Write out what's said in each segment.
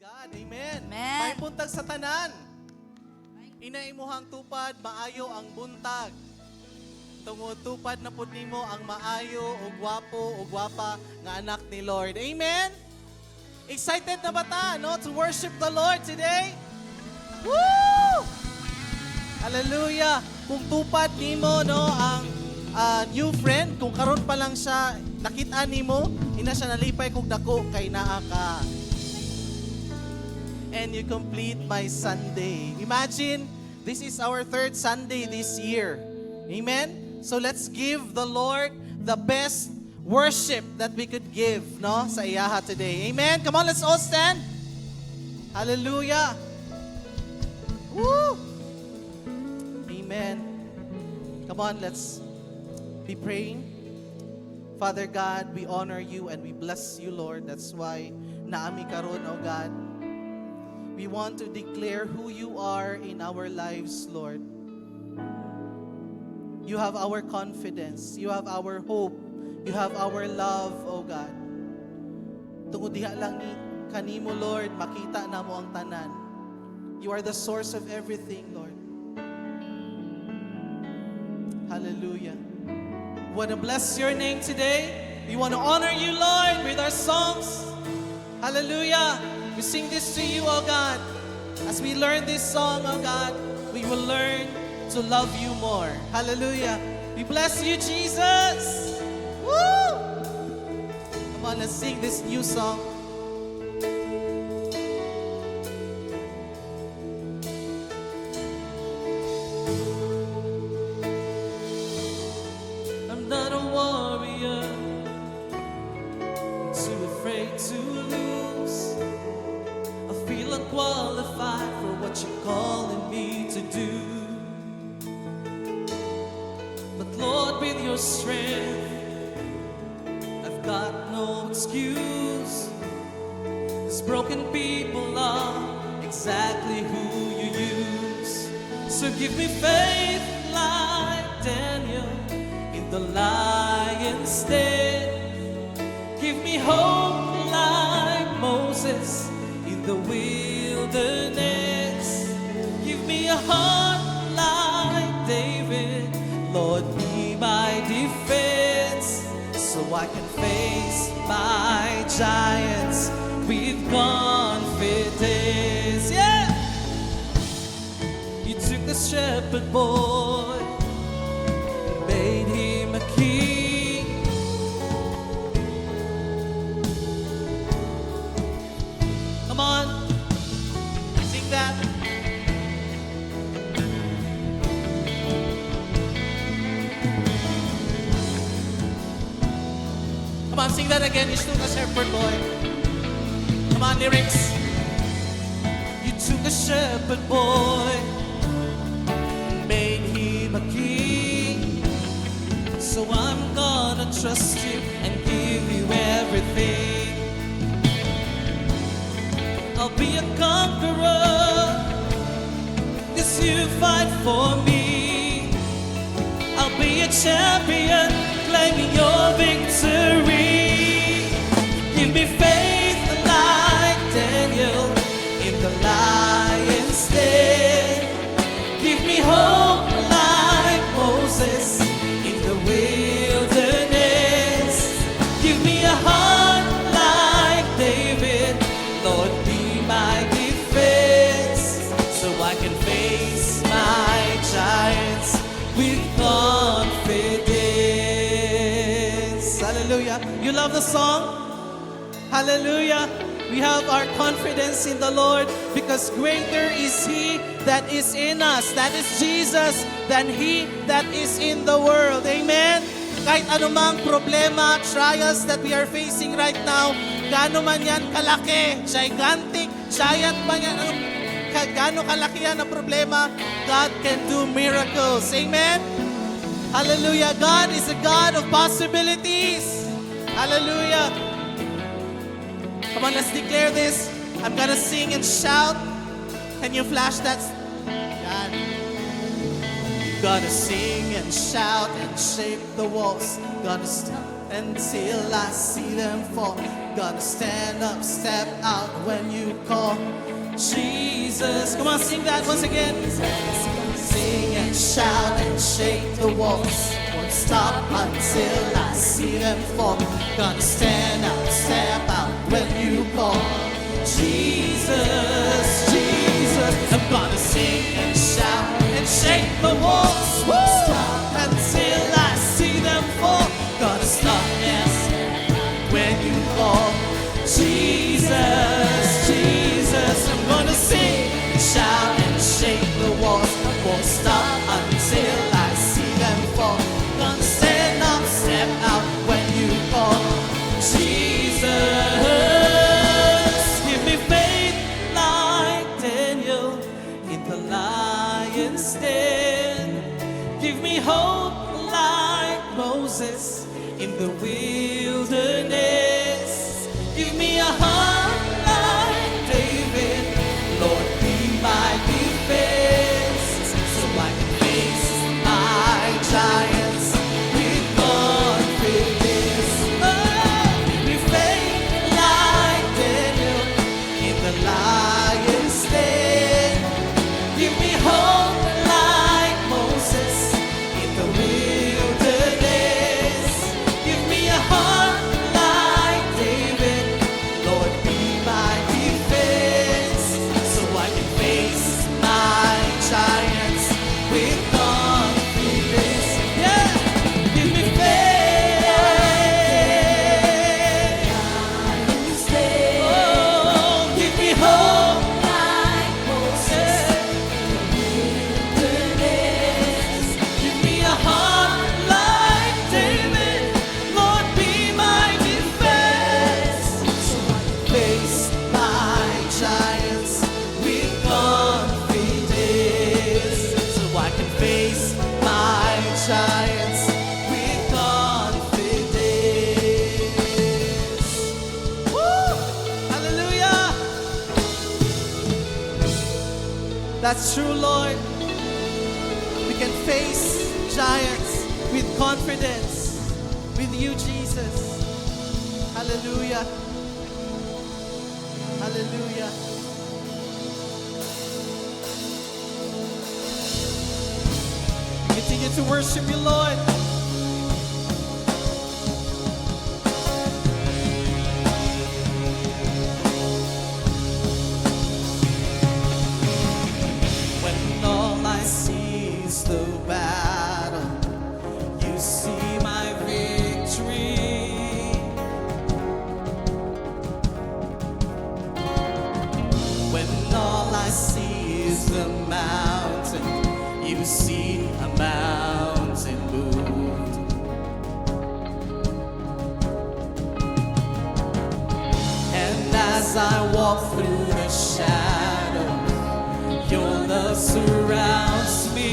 God. Amen. Amen. May buntag sa tanan. Inaimuhang tupad, maayo ang buntag. Tungod tupad na pud nimo ang maayo o gwapo o gwapa nga anak ni Lord. Amen. Excited na ba ta, no, to worship the Lord today? Woo! Hallelujah. Kung tupad nimo, no, ang new friend, kung karon pa lang siya nakita nimo, ina siya nalipay kog dako kay naa ka. And you complete my Sunday. Imagine, this is our third Sunday this year. Amen? So let's give the Lord the best worship that we could give, no, sa iyaha today. Amen? Come on, let's all stand. Hallelujah. Woo! Amen. Come on, let's be praying. Father God, we honor you and we bless you, Lord. That's why naami karon, oh God. We want to declare who you are in our lives, Lord. You have our confidence. You have our hope. You have our love, oh God. Tungod diha lang ni kanimo, Lord, makita na mo ang tanan. You are the source of everything, Lord. Hallelujah. We want to bless your name today. We want to honor you, Lord, with our songs. Hallelujah. We sing this to you, oh God. As we learn this song, oh God, we will learn to love you more. Hallelujah. We bless you, Jesus. Woo! Come on, let's sing this new song. I'm not a warrior, too afraid to lose. I feel unqualified for what you're calling me to do. But Lord, with your strength, I've got no excuse. These broken people are exactly who you use. So give me faith like Daniel in the lion's den. Give me hope like Moses in the wilderness. Give me a heart like David. Lord, be my defense, so I can face my giants with confidence. Yeah! You took the shepherd boy, made him a king. Come on, sing that. Come on, sing that again. You took a shepherd boy. Come on, lyrics. You took a shepherd boy, made him a king. So I'm gonna trust you and give you everything. I'll be a conqueror, 'cause you fight for me. I'll be a champion, claiming your victory. Give me faith like Daniel in the lion's den. Give me hope like Moses in the wilderness. Give me a heart like David. Lord, be my defense, so I can face my giants with confidence. Hallelujah. You love the song? Hallelujah. We have our confidence in the Lord because greater is He that is in us, that is Jesus, than he that is in the world. Amen? Kahit anumang problema, trials that we are facing right now, gaano man yan kalaki, gigantic, giant man yan, gaano kalaki yan ang problema, God can do miracles. Amen? Hallelujah. God is a God of possibilities. Hallelujah. Come on, let's declare this. I'm gonna sing and shout. Can you flash that? God. Gonna sing and shout and shake the walls. Gonna stop until I see them fall. Gonna stand up, step out when you call Jesus. Come on, sing that once again. Sing and shout and shake the walls. Won't stop until I see them fall. Gonna stand up, step out when you call Jesus, Jesus. I'm gonna sing and shout and shake the walls. Won't stop until I see them fall. Gonna stop and step out when you call Jesus, Jesus. I'm gonna sing and shout and shake the walls. I won't stop until I see them fall. Gonna stand up, step out when you call Jesus. Give me faith like Daniel in the lion's den. Give me hope like Moses in the wilderness. Give me a heart like David, Lord, be my defense, so I can face my giants with confidence. Oh, give me faith like Daniel in the lion's den. Give me hope like Moses in the wilderness. Give me a heart like David, Lord, be my defense, so I can face my giants with confidence. Yeah, give me faith. Oh, give me hope like Moses in the wilderness. Give me a heart like David, Lord, be my defense, so I can face my giants with confidence, so I can face my giants with confidence. Woo! Hallelujah! That's true, Lord. We can face giants with confidence with you, Jesus. Hallelujah. Hallelujah. Continue to worship you, Lord. When all I see is the battle, you see my victory. When all I see is the mountain, you see a mountain moved. And as I walk through the shadows, your love surrounds me.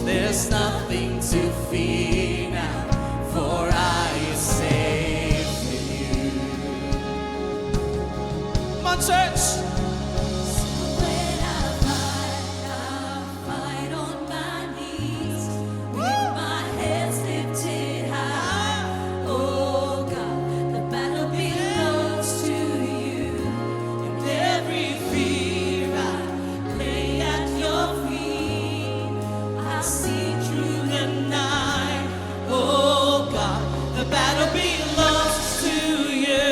There's nothing to fear now, for I am safe in you. Come on, church. When I fight on my knees with my hands lifted high. Oh God, the battle belongs to you, and every fear I lay at your feet. I see through the night. Oh God, the battle belongs to you.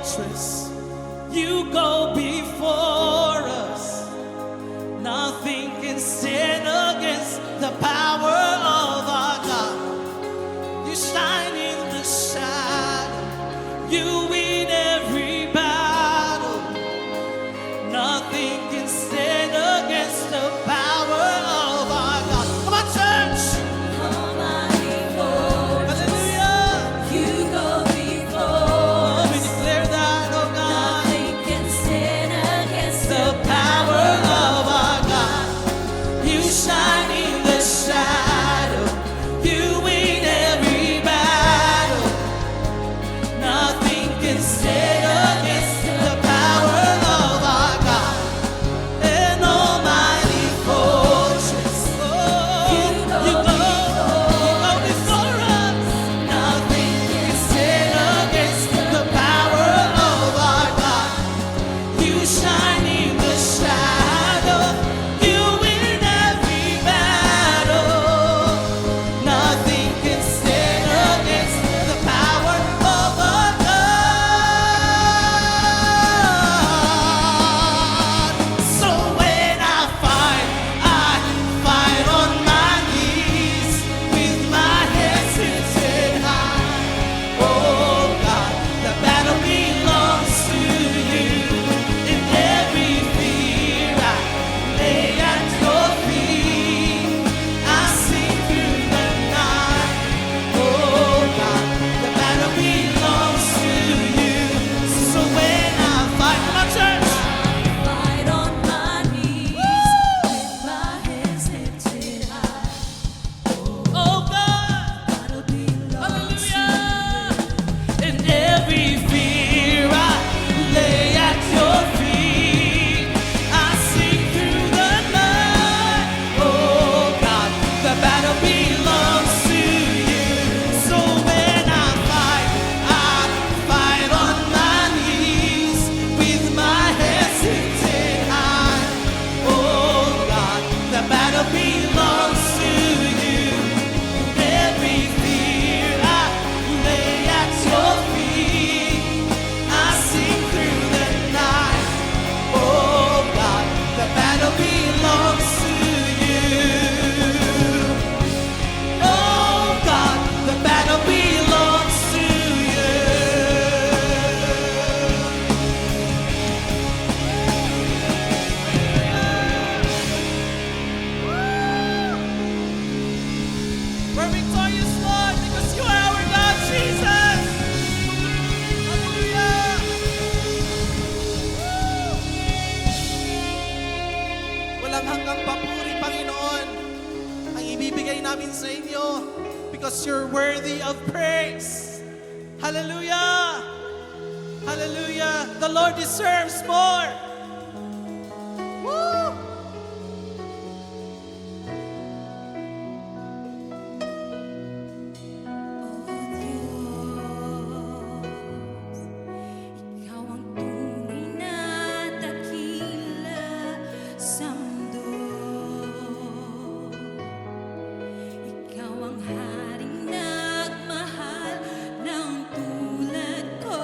fortress. You go before us. Nothing can stand against the power of our God. You shine in the shadow. You win every battle. Nothing can stand against the power of our God. Come on, church! Almighty fortress, Hallelujah! you go Oh, before we us. declare that, oh God. Nothing can stand against The power of our God. You shine in the shadow. You win every battle. Nothing can stand against the power of our God. An almighty fortress. Oh, you go before us. Nothing can stand against the power of our God. You shine in the shadow. You win every battle. Nothing can stand against the power of our God. So when I fight on my knees with my head lifted high. Oh God, the battle belongs to you. In every fear I lay at your feet. I sing through the night. Oh God, the battle belongs to you. So when I fight, my church, fight on my knees with my hands lifted high. oh God, Battle belongs to hallelujah. In every fear I lay at your feet. I sing through the night. Oh God, the battle belongs to you. So when I fight on my knees with my hands lifted high. Oh God, the battle belongs to you. Every fear I lay at your feet. I sing through the night. Oh God, the battle belongs to you. Oh God, the battle belongs to you. We're victorious, Lord, because you are our God, Jesus. Hallelujah. Walang hanggang papuri, Panginoon, ang ibibigay namin sa inyo because you're worthy of praise. Hallelujah. Hallelujah. The Lord deserves more. Woo! Ikaw ang tunay na dakila sa mundo. Ikaw ang haring nagmahal ng tulad ko.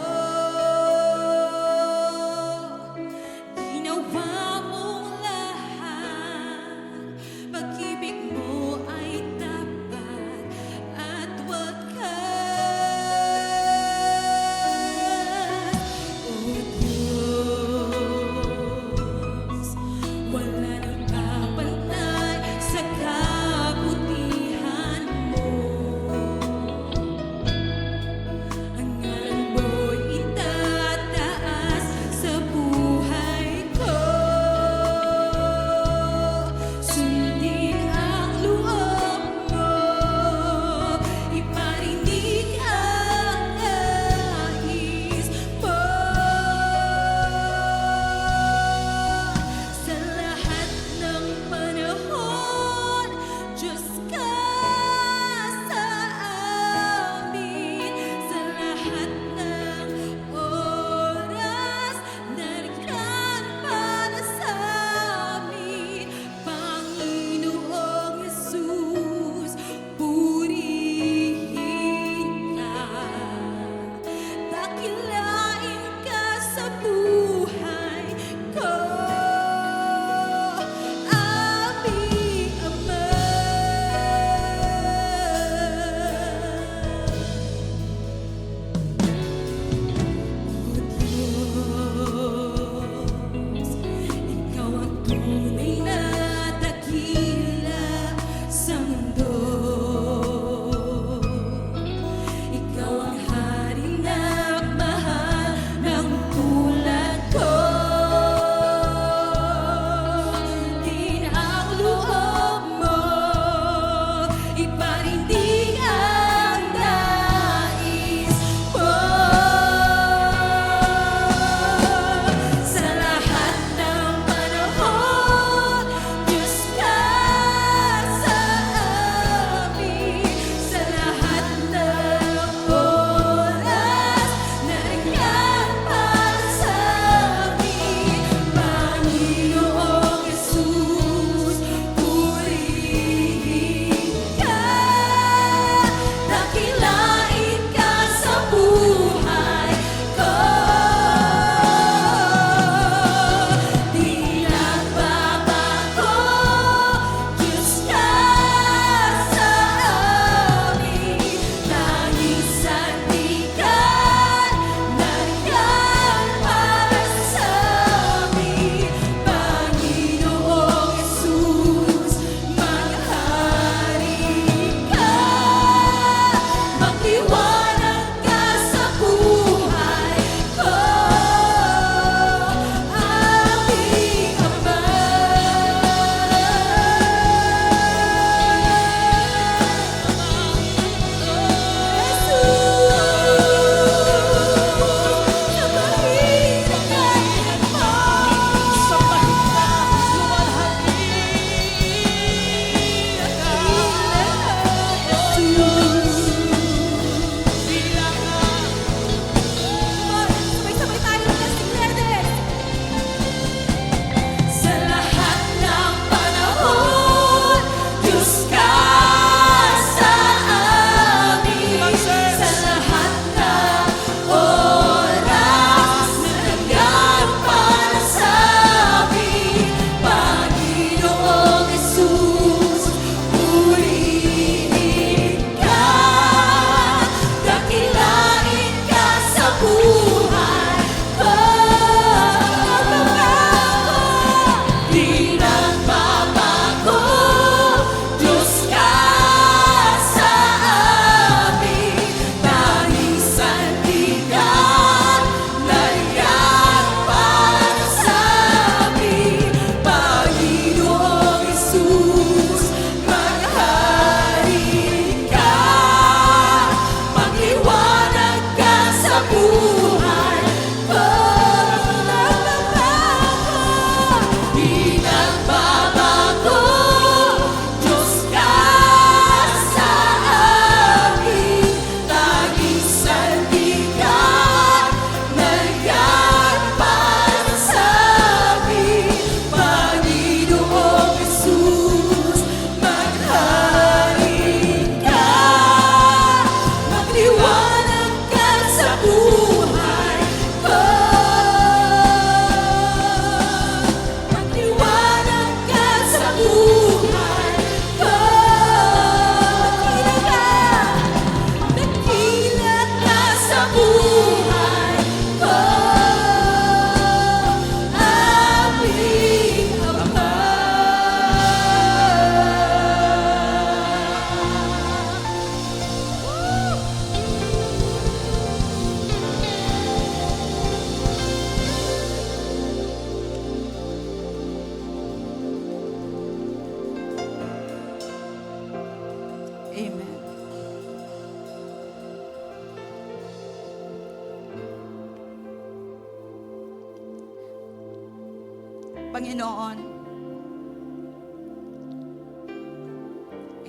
Panginoon,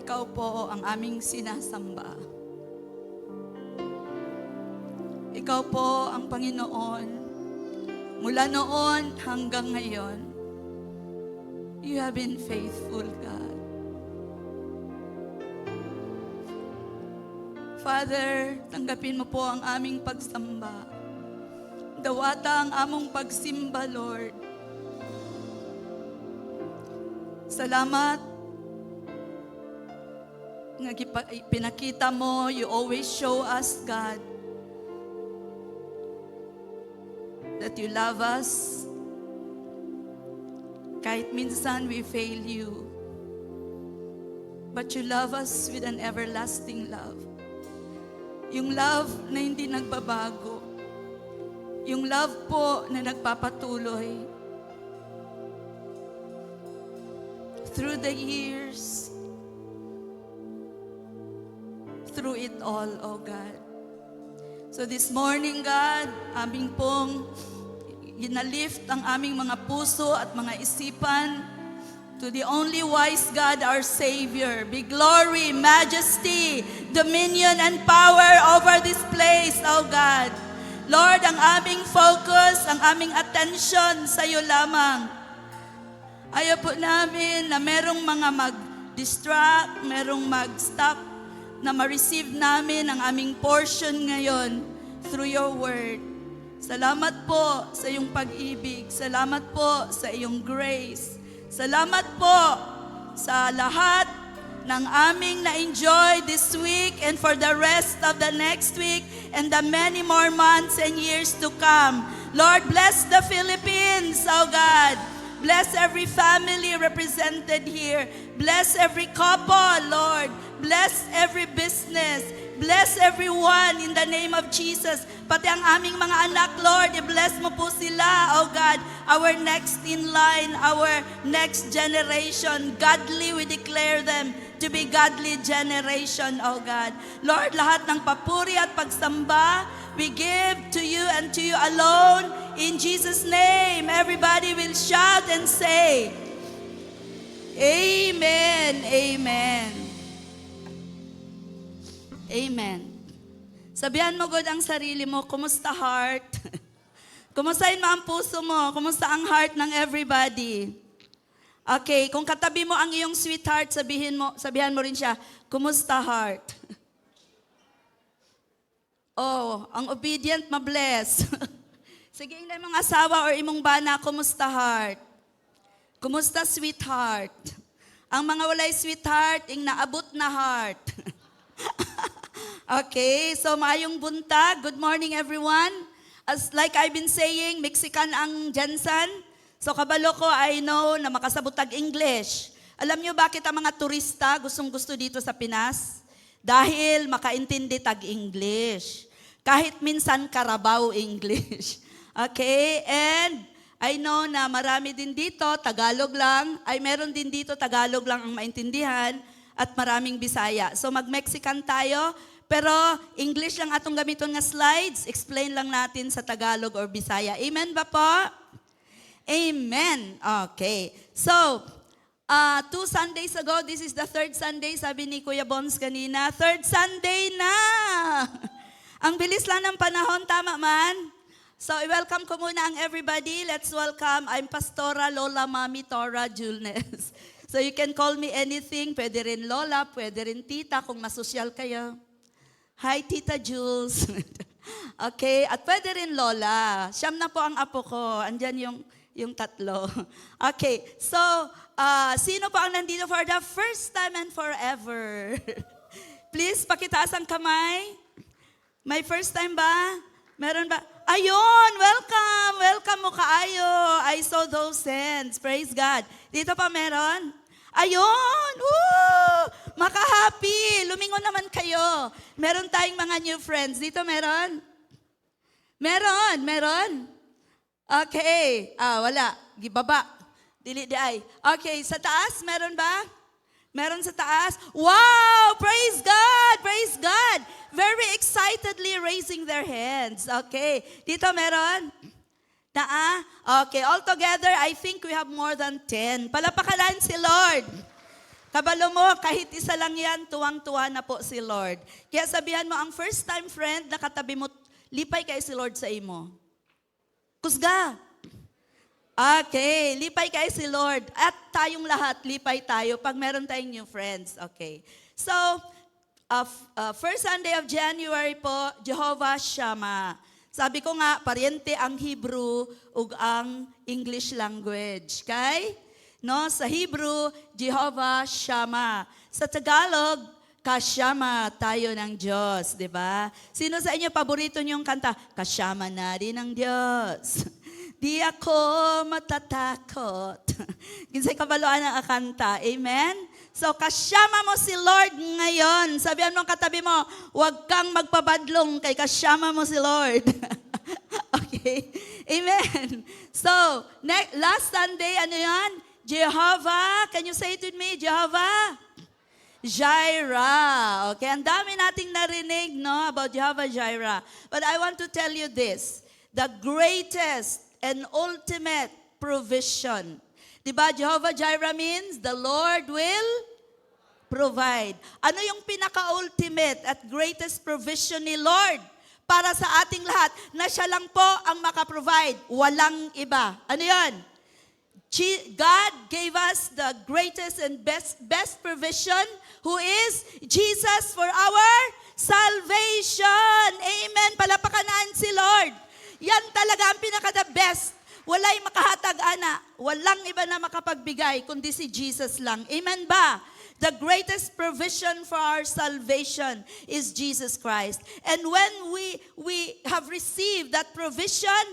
Ikaw po ang aming sinasamba. Ikaw po ang Panginoon. Mula noon hanggang ngayon, You have been faithful, God. Father, tanggapin mo po ang aming pagsamba. Dawata ang among pagsimba, Lord. Salamat nga pinakita mo, you always show us, God, that you love us. Kahit minsan we fail you, but you love us with an everlasting love. Yung love na hindi nagbabago. Yung love po na nagpapatuloy. Through the years, through it all, oh God. So this morning, God, aming pong ginalift ang aming mga puso at mga isipan to the only wise God, our Savior. Be glory, majesty, dominion, and power over this place, oh God. Lord, ang aming focus, ang aming attention sa iyo lamang. Ayaw po namin na merong mga mag-distract, merong mag-stop, na ma-receive namin ang aming portion ngayon through your word. Salamat po sa iyong pag-ibig. Salamat po sa iyong grace. Salamat po sa lahat ng aming na-enjoy this week and for the rest of the next week and the many more months and years to come. Lord, bless the Philippines, oh God. Bless every family represented here. Bless every couple, Lord. Bless every business. Bless everyone in the name of Jesus. Pati ang aming mga anak, Lord, i-bless mo po sila, oh God. Our next in line, our next generation. Godly, we declare them to be godly generation, oh God. Lord, lahat ng papuri at pagsamba, we give to you and to you alone. In Jesus' name, everybody will shout and say, Amen, Amen. Amen. Sabihan mo, God, ang sarili mo, kumusta heart? Kumustahin mo ang puso mo? Kumusta ang heart ng everybody? Okay, kung katabi mo ang iyong sweetheart, sabihan mo rin siya, kumusta heart? Oh, ang obedient, mabless. Sige, na imong asawa or imong bana, kumusta heart? Kumusta sweetheart? Ang mga walay sweetheart, ing naabot na heart. Okay, so maayong buntag. Good morning, everyone. As like I've been saying, Mexican ang Jensen. So kabalo ko, I know na makasabutag English. Alam niyo bakit ang mga turista gustong-gusto dito sa Pinas? Dahil makaintindi tag-English. Kahit minsan Carabao English. Okay? And I know na marami din dito, Tagalog lang. Ay meron din dito, Tagalog lang ang maintindihan. At maraming Bisaya. So mag-Mexican tayo. Pero English lang atong gamiton nga slides. Explain lang natin sa Tagalog or Bisaya. Amen ba po? Amen. Okay. So, 2 Sundays ago, this is the 3rd Sunday, sabi ni Kuya Bons kanina. 3rd Sunday na! Ang bilis lang ng panahon, tama man? So, i-welcome ko muna ang everybody. Let's welcome, I'm Pastora Lola Mami Tora Julnes. So, you can call me anything. Pwede rin Lola, pwede rin Tita kung masosyal kayo. Hi, Tita Jules. Okay, at pwede rin Lola. Siyam na po ang apo ko. Andyan yung tatlo. Okay, so, sino po ang nandito for the first time and forever? Please, pakitaas ang kamay. May first time ba? Meron ba? Ayun, welcome! Welcome mo kaayo. I saw those hands. Praise God. Dito pa meron? Ayun! Woo! Maka-happy! Lumingon naman kayo. Meron tayong mga new friends. Dito meron? Meron? Okay. Wala. Gibaba. Dili di ay. Okay, sa taas, meron ba? Meron sa taas? Wow! Praise God! Praise God! Very excitedly raising their hands. Okay. Dito meron? Okay, all together, I think we have more than 10. Palapakalan si Lord. Kabalo mo, kahit isa lang yan, tuwang-tuwa na po si Lord. Kaya sabihan mo, ang first time friend, nakatabi mo, lipay kay si Lord sa imo. Kusga. Okay, lipay kay si Lord. At tayong lahat, lipay tayo pag meron tayong new friends. Okay. So, first Sunday of January po, Jehovah Shammah. Sabi ko nga, paryente ang Hebrew ug ang English language. Okay? No, sa Hebrew, Jehovah Shammah. Sa Tagalog, Kasyama tayo ng Diyos, di ba? Sino sa inyo paborito niyong kanta? Kasyama na rin ng Diyos. Di ako matatakot. Kinsay kabaluan ang akanta. Amen? So, kasyama mo si Lord ngayon. Sabihan mo katabi mo, huwag kang magpabadlong kay kasyama mo si Lord. Okay? Amen. So, last Sunday, ano yan? Jehovah. Can you say it with me? Jehovah? Jireh. Okay, ang dami nating narinig, no, about Jehovah Jireh. But I want to tell you this, the greatest and ultimate provision. Diba, Jehovah Jireh means the Lord will provide. Ano yung pinaka-ultimate at greatest provision ni Lord para sa ating lahat na siya lang po ang makaprovide, walang iba. Ano yun? God gave us the greatest and best provision, who is Jesus for our salvation. Amen. Palapakanaan si Lord. Yan talaga ang pinaka-the best. Walay makahatag, ana. Walang iba na makapagbigay, kundi si Jesus lang. Amen ba? The greatest provision for our salvation is Jesus Christ. And when we have received that provision,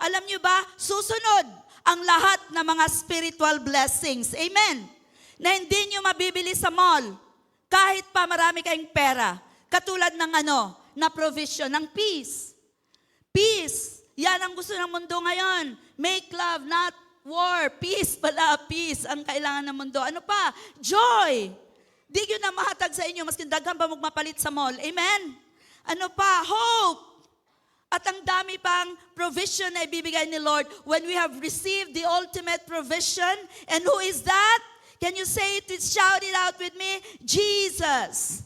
alam nyo ba, susunod ang lahat ng mga spiritual blessings. Amen. Na hindi nyo mabibili sa mall, kahit pa marami kayong pera. Katulad ng na provision, ng peace. Peace. Yan ang gusto ng mundo ngayon. Make love, not war. Peace pala, peace ang kailangan ng mundo. Ano pa? Joy. Di yun na mahatag sa inyo, maski daghan pa magmapalit sa mall. Amen? Ano pa? Hope. At ang dami pang provision na ibibigay ni Lord when we have received the ultimate provision. And who is that? Can you say it? Shout it out with me. Jesus.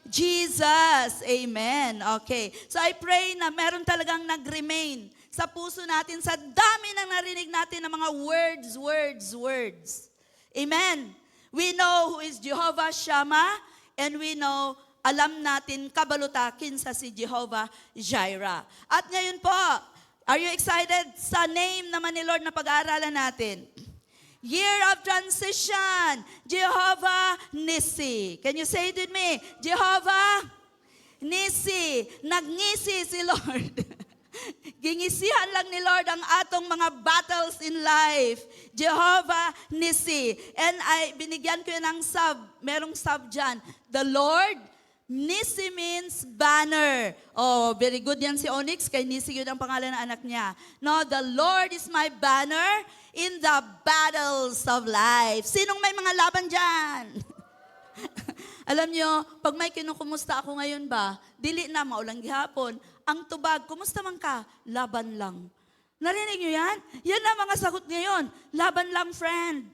Jesus. Amen. Okay. So I pray na meron talagang nag-remain sa puso natin sa dami ng narinig natin ng mga words. Amen. We know who is Jehovah Shammah, and we know, alam natin kabalutakin sa si Jehovah Jireh. At ngayon po, are you excited sa name naman ni Lord na pag-aaralan natin? Year of transition, Jehovah Nissi. Can you say it with me? Jehovah Nissi. Nagngisi si Lord. Gingisihan lang ni Lord ang atong mga battles in life. Jehovah Nissi. And binigyan ko yun ng merong sub dyan. The Lord Nissi means banner. Oh, very good yan si Onyx. Kay Nissi yun ang pangalan ng anak niya. No, the Lord is my banner in the battles of life. Sinong may mga laban dyan? Alam nyo, pag may kinukumusta ako ngayon ba, dili na maulang gihapon, ang tubag, kumusta man ka? Laban lang. Narinig nyo yan? Yan na mga sagot ngayon. Laban lang, friend.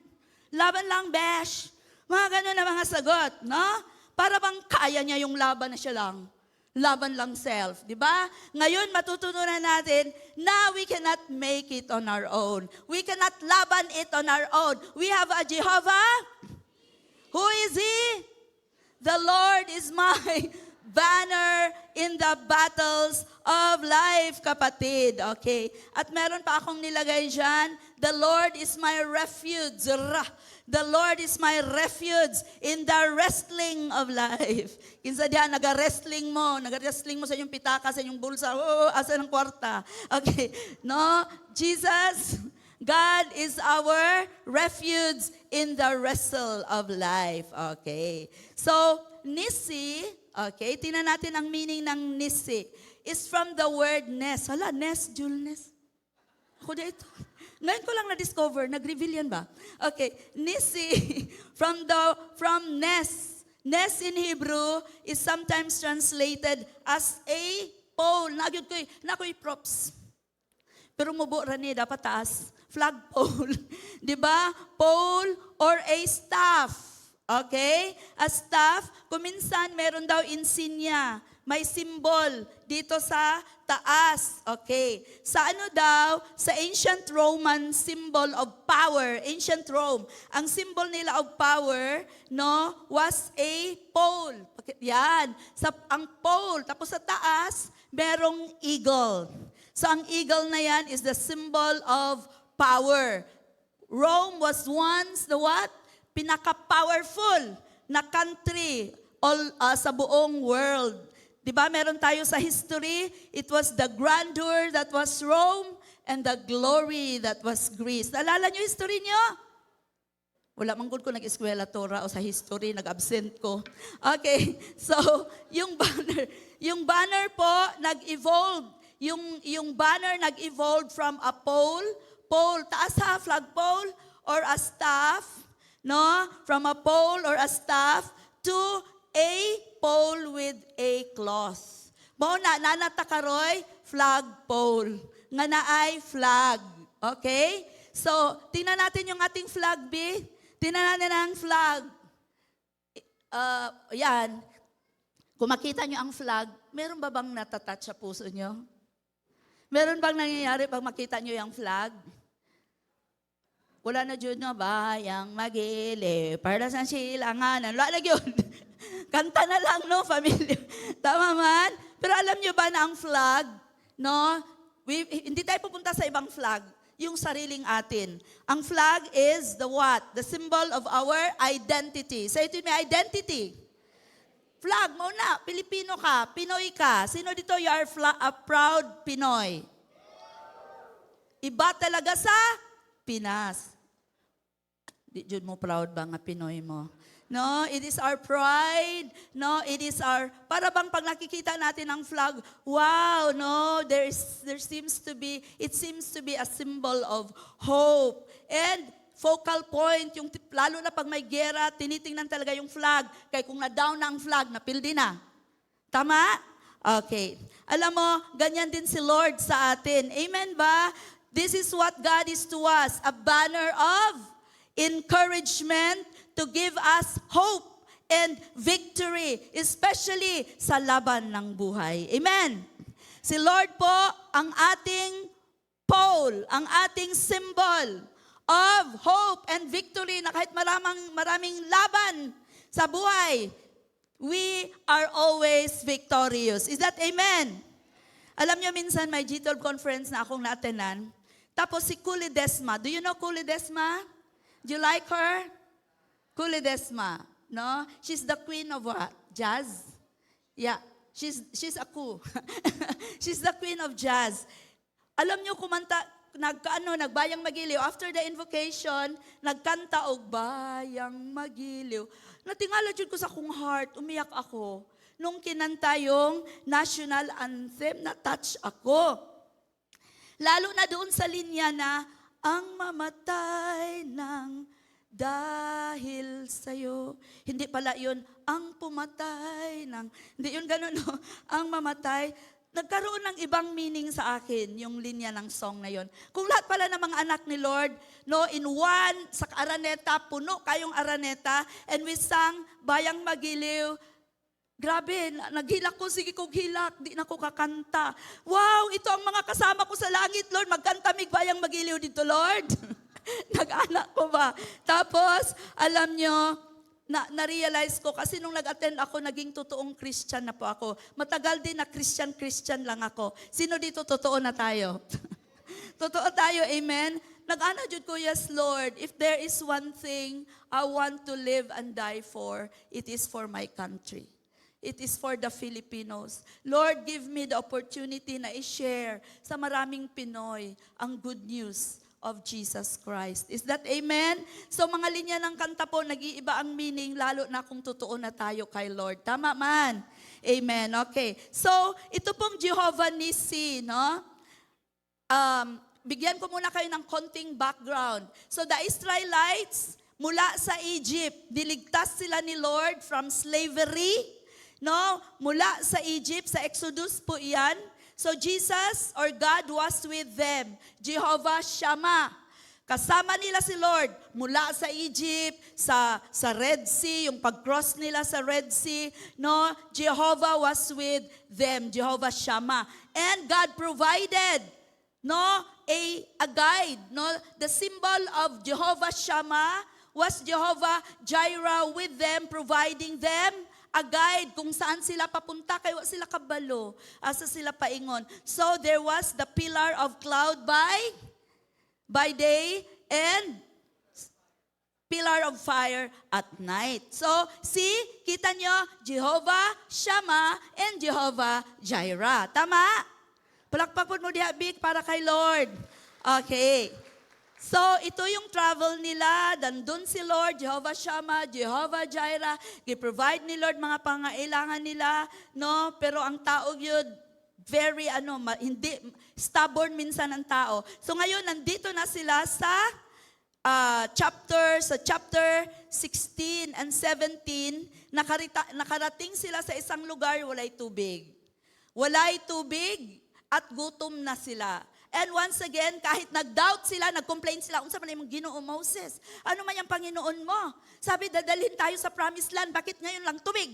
Laban lang, besh. Mga ganun na mga sagot, no? Para bang kaya niya yung laban na siya lang. Laban lang self, di ba? Ngayon, matutunan natin na we cannot make it on our own. We cannot laban it on our own. We have a Jehovah. Who is He? The Lord is my banner in the battles of life, kapatid. Okay. At meron pa akong nilagay dyan, the Lord is my refuge. The Lord is my refuge in the wrestling of life. Kinsa diyan, nag-wrestling mo sa inyong pitaka, sa inyong bulsa, asa ng kwarta. Okay, no? Jesus, God is our refuge in the wrestle of life. Okay. So, Nissi, okay, tingnan natin ang meaning ng Nissi. Is from the word Nes. Hala, Nes, Julnes. Ako dito. Ngayon ko lang na-discover, nag-reveal yan ba? Okay, Nissi, from Nes. Nes in Hebrew is sometimes translated as a pole. Nagyod ko'y props. Pero mubo ra ni dapat taas. Flagpole. Di ba? Pole or a staff. Okay? A staff, kuminsan meron daw insignia. May symbol dito sa taas. Okay. Sa ano daw? Sa ancient Roman symbol of power. Ancient Rome. Ang symbol nila of power, no, was a pole. Okay, yan. Ang pole. Tapos sa taas, merong eagle. So ang eagle na yan is the symbol of power. Rome was once the what? Pinaka-powerful na country sa buong world. Diba, meron tayo sa history, it was the grandeur that was Rome and the glory that was Greece. Naalala niyo history niyo? Wala man gud ko nag-eskwela Torah o sa history, nag-absent ko. Okay, so yung banner po nag-evolve. Yung banner nag-evolve from a pole, taas ha, flagpole, or a staff, no? From a pole or a staff to a pole with a cloth. Mao na nanatakaroy flagpole. Nga naay flag. Okay? So, tingnan natin yung ating flag, B. Tingnan natin ang flag. Yan. Kung makita nyo ang flag, meron ba bang natatouch sa puso nyo? Meron bang nangyayari pag makita nyo yung flag? Wala na dyan na bayang magili, para sa silanganan. Wala na yun. Kanta na lang, no, family. Tama man? Pero alam nyo ba na ang flag, no? Hindi tayo pupunta sa ibang flag. Yung sariling atin. Ang flag is the what? The symbol of our identity. Say it with me, identity. Flag, mo na. Pilipino ka. Pinoy ka. Sino dito, you are a proud Pinoy? Iba talaga sa Pinas. Di jud mo proud ba nga Pinoy mo? No, it is our pride. No, it is our, para bang pag nakikita natin ang flag, wow, no, it seems to be a symbol of hope. And focal point, yung lalo na pag may gera, tinitingnan talaga yung flag. Kaya kung na-down na ang flag, napildi na. Tama? Okay. Alam mo, ganyan din si Lord sa atin. Amen ba? This is what God is to us, a banner of encouragement to give us hope and victory, especially sa laban ng buhay. Amen. Si Lord po ang ating pole, ang ating symbol of hope and victory na kahit maraming laban sa buhay, we are always victorious. Is that amen? Alam niyo minsan may G12 conference na akong naatenan, tapos si Kuli Desma. Do you know Kuli Desma? Do you like her? Kuli Desma, no? She's the queen of what? Jazz? Yeah, she's a cool. She's the queen of jazz. Alam niyo kumanta, nagbayang magiliw. After the invocation, nagkanta og bayang magiliw. Natingala jud ko sa akong heart, umiyak ako. Nung kinanta yung national anthem, na-touch ako. Lalo na doon sa linya na, ang mamatay ng dahil sa'yo. Hindi pala yun, ang pumatay ng, hindi yun ganun, no? Ang mamatay. Nagkaroon ng ibang meaning sa akin, yung linya ng song na yun. Kung lahat pala ng mga anak ni Lord, no, in one, sa Araneta, puno kayong Araneta, and we sang Bayang Magiliw, grabe, naghilak ko, sige kong hilak, di na ko kakanta. Wow, ito ang mga kasama ko sa langit, Lord, magkanta mig Bayang Magiliw dito, Lord. Nag-anak ko ba? Tapos, alam nyo, na-realize ko, kasi nung nag-attend ako, naging totoong Christian na po ako. Matagal din na Christian lang ako. Sino dito totoo na tayo? Totoo tayo, amen? Nag-ana jud ko, yes, Lord, if there is one thing I want to live and die for, it is for my country. It is for the Filipinos. Lord, give me the opportunity na i-share sa maraming Pinoy ang good news of Jesus Christ. Is that amen? So mga linya ng kanta po, nag-iiba ang meaning, lalo na kung totoo na tayo kay Lord. Tama man? Amen. Okay. So, ito pong Jehovah Nissi, no? Bigyan ko muna kayo ng konting background. So, the Israelites, mula sa Egypt, diligtas sila ni Lord from slavery, no? Mula sa Egypt, sa Exodus po iyan, So Jesus or God was with them. Jehovah Shammah. Kasama nila si Lord mula sa Egypt, sa Red Sea, yung pag-cross nila sa Red Sea, no? Jehovah was with them, Jehovah Shammah. And God provided, no, a guide, no? The symbol of Jehovah Shammah was Jehovah Jireh with them, providing them a guide kung saan sila papunta, kaya sila kabalo, asa sila paingon. So there was the pillar of cloud by day and pillar of fire at night. So, see, kita nyo, Jehovah Shammah and Jehovah Jireh. Tama? Palakpakpon mo diha, Big, para kay Lord. Okay. So, ito yung travel nila. Dandun si Lord, Jehovah Shammah, Jehovah Jireh. Gi-provide ni Lord mga pangailangan nila. No? Pero ang tao yun, very, hindi, stubborn minsan ang tao. So, ngayon, nandito na sila sa chapter 16 and 17, nakarating sila sa isang lugar, walay tubig. Walay tubig at gutom na sila. And once again, kahit nag-doubt sila, nag-complain sila, unsa man imong Ginoo Moses? Ano man yung Panginoon mo? Sabi, dadalhin tayo sa promised land, bakit ngayon lang tubig?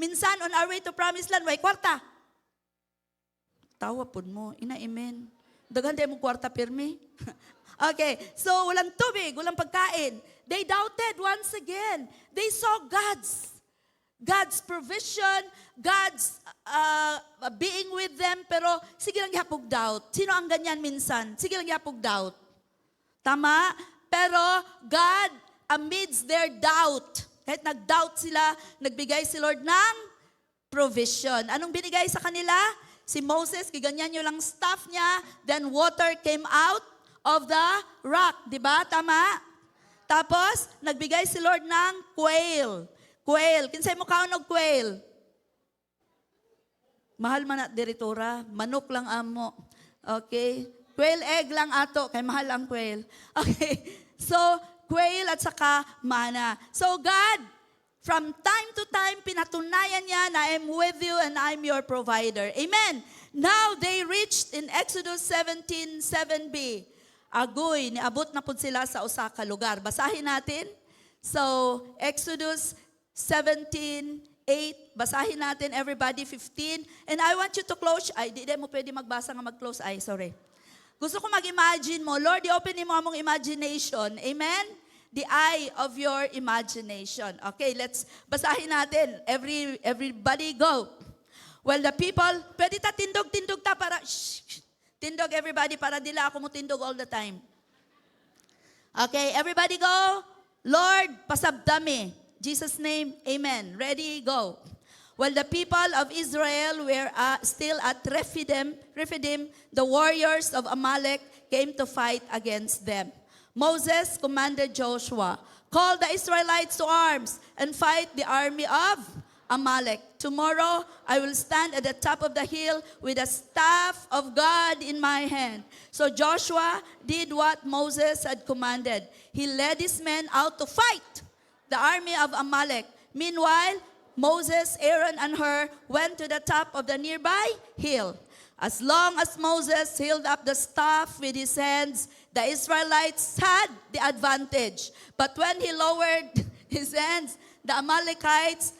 Minsan, on our way to promised land, way kwarta. Tawa po mo, ina-amen. Daghan tayo mo kwarta pirmi. Okay, so walang tubig, walang pagkain. They doubted once again. They saw God's provision, God's being with them, pero sige lang yapog doubt. Sino ang ganyan minsan? Sige lang yapog doubt. Tama? Pero God, amidst their doubt, kahit nag-doubt sila, nagbigay si Lord ng provision. Anong binigay sa kanila? Si Moses, giganyan nyo lang staff niya, then water came out of the rock. Diba? Tama? Tapos, nagbigay si Lord ng quail. Quail. Kinsay mo kaon og quail? Mahal man at diritora. Manok lang amo. Okay? Quail egg lang ato. Kay mahal ang quail. Okay. So, quail at saka mana. So, God, from time to time, pinatunayan niya na I'm with you and I'm your provider. Amen. Now, they reached in Exodus 17:7b. Agoy, niabot na po sila sa usa ka lugar. Basahin natin. So, Exodus 17:8. Basahin natin, everybody, 15. And I want you to close. Ay, di mo pwede magbasa nga mag-close. Ay, sorry. Gusto ko mag-imagine mo. Lord, i-open mo among imagination. Amen? The eye of your imagination. Okay, let's basahin natin. Everybody go. Well, the people, pwede ta tindog ta para, tindog everybody para dila ako mo tindog all the time. Okay, everybody go. Lord, pasabdami. Jesus' name, amen. Ready, go. Well, the people of Israel were still at Rephidim, the warriors of Amalek came to fight against them. Moses commanded Joshua, call the Israelites to arms and fight the army of Amalek. Tomorrow I will stand at the top of the hill with the staff of God in my hand. So Joshua did what Moses had commanded. He led his men out to fight the army of Amalek. Meanwhile, Moses, Aaron, and Hur went to the top of the nearby hill. As long as Moses held up the staff with his hands, the Israelites had the advantage. But when he lowered his hands, the Amalekites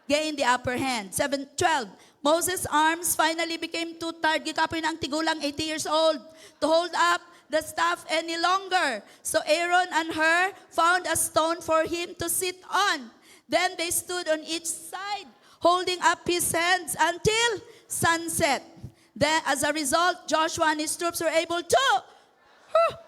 gained the upper hand. 7:12. Moses' arms finally became too tired. Gikapoy na ang tigulang 80 years old to hold up the staff any longer. So Aaron and Hur found a stone for him to sit on. Then they stood on each side, holding up his hands until sunset. Then, as a result, Joshua and his troops were able to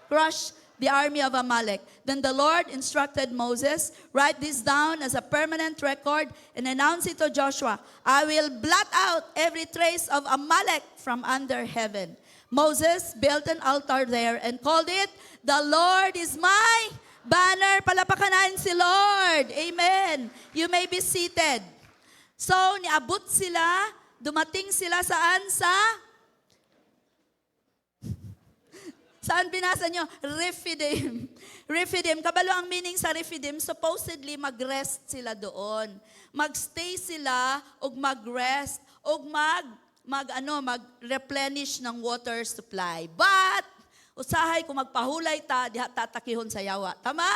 crush the army of Amalek. Then the Lord instructed Moses, write this down as a permanent record and announce it to Joshua. I will blot out every trace of Amalek from under heaven. Moses built an altar there and called it, the Lord is my banner. Palapakanan si Lord. Amen. You may be seated. So, niabot sila, dumating sila saan? Saan binasa nyo? Rephidim. Rephidim. Kabalo ang meaning sa Rephidim, supposedly mag-rest sila doon. Mag-stay sila o mag-rest o mag-replenish ng water supply. But usahay kung magpahulay ta, diha tatakihon sa yawa. Tama?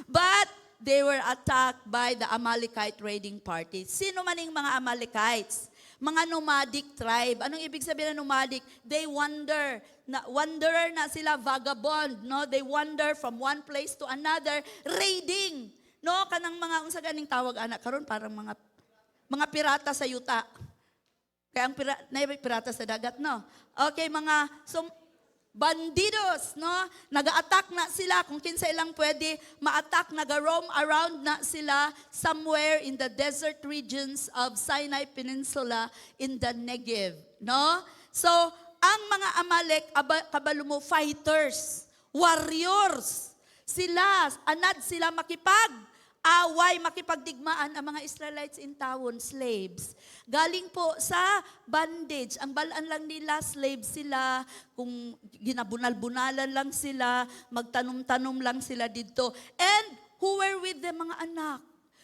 But they were attacked by the Amalekite raiding party. Sino maning mga Amalekites? Mga nomadic tribe. Anong ibig sabihin ng nomadic? They wander. Wanderer na sila, vagabond. No? They wander from one place to another, raiding. No? Kanang mga, unsa ganing tawag anak karon parang mga pirata sa yuta. Kaya ang pirata sa dagat, no? Okay, bandidos, no? Nag-attack na sila kung kinsa ilang pwede ma-attack, nag-roam around na sila somewhere in the desert regions of Sinai Peninsula in the Negev, no? So, ang mga Amalek, kabalo mo, fighters, warriors, anad sila makipag-away, makipagdigmaan ang mga Israelites in tawon, slaves. Galing po sa bondage. Ang balaan lang nila, slaves sila, kung ginabunal-bunalan lang sila, magtanom-tanom lang sila dito. And who were with them? Mga anak.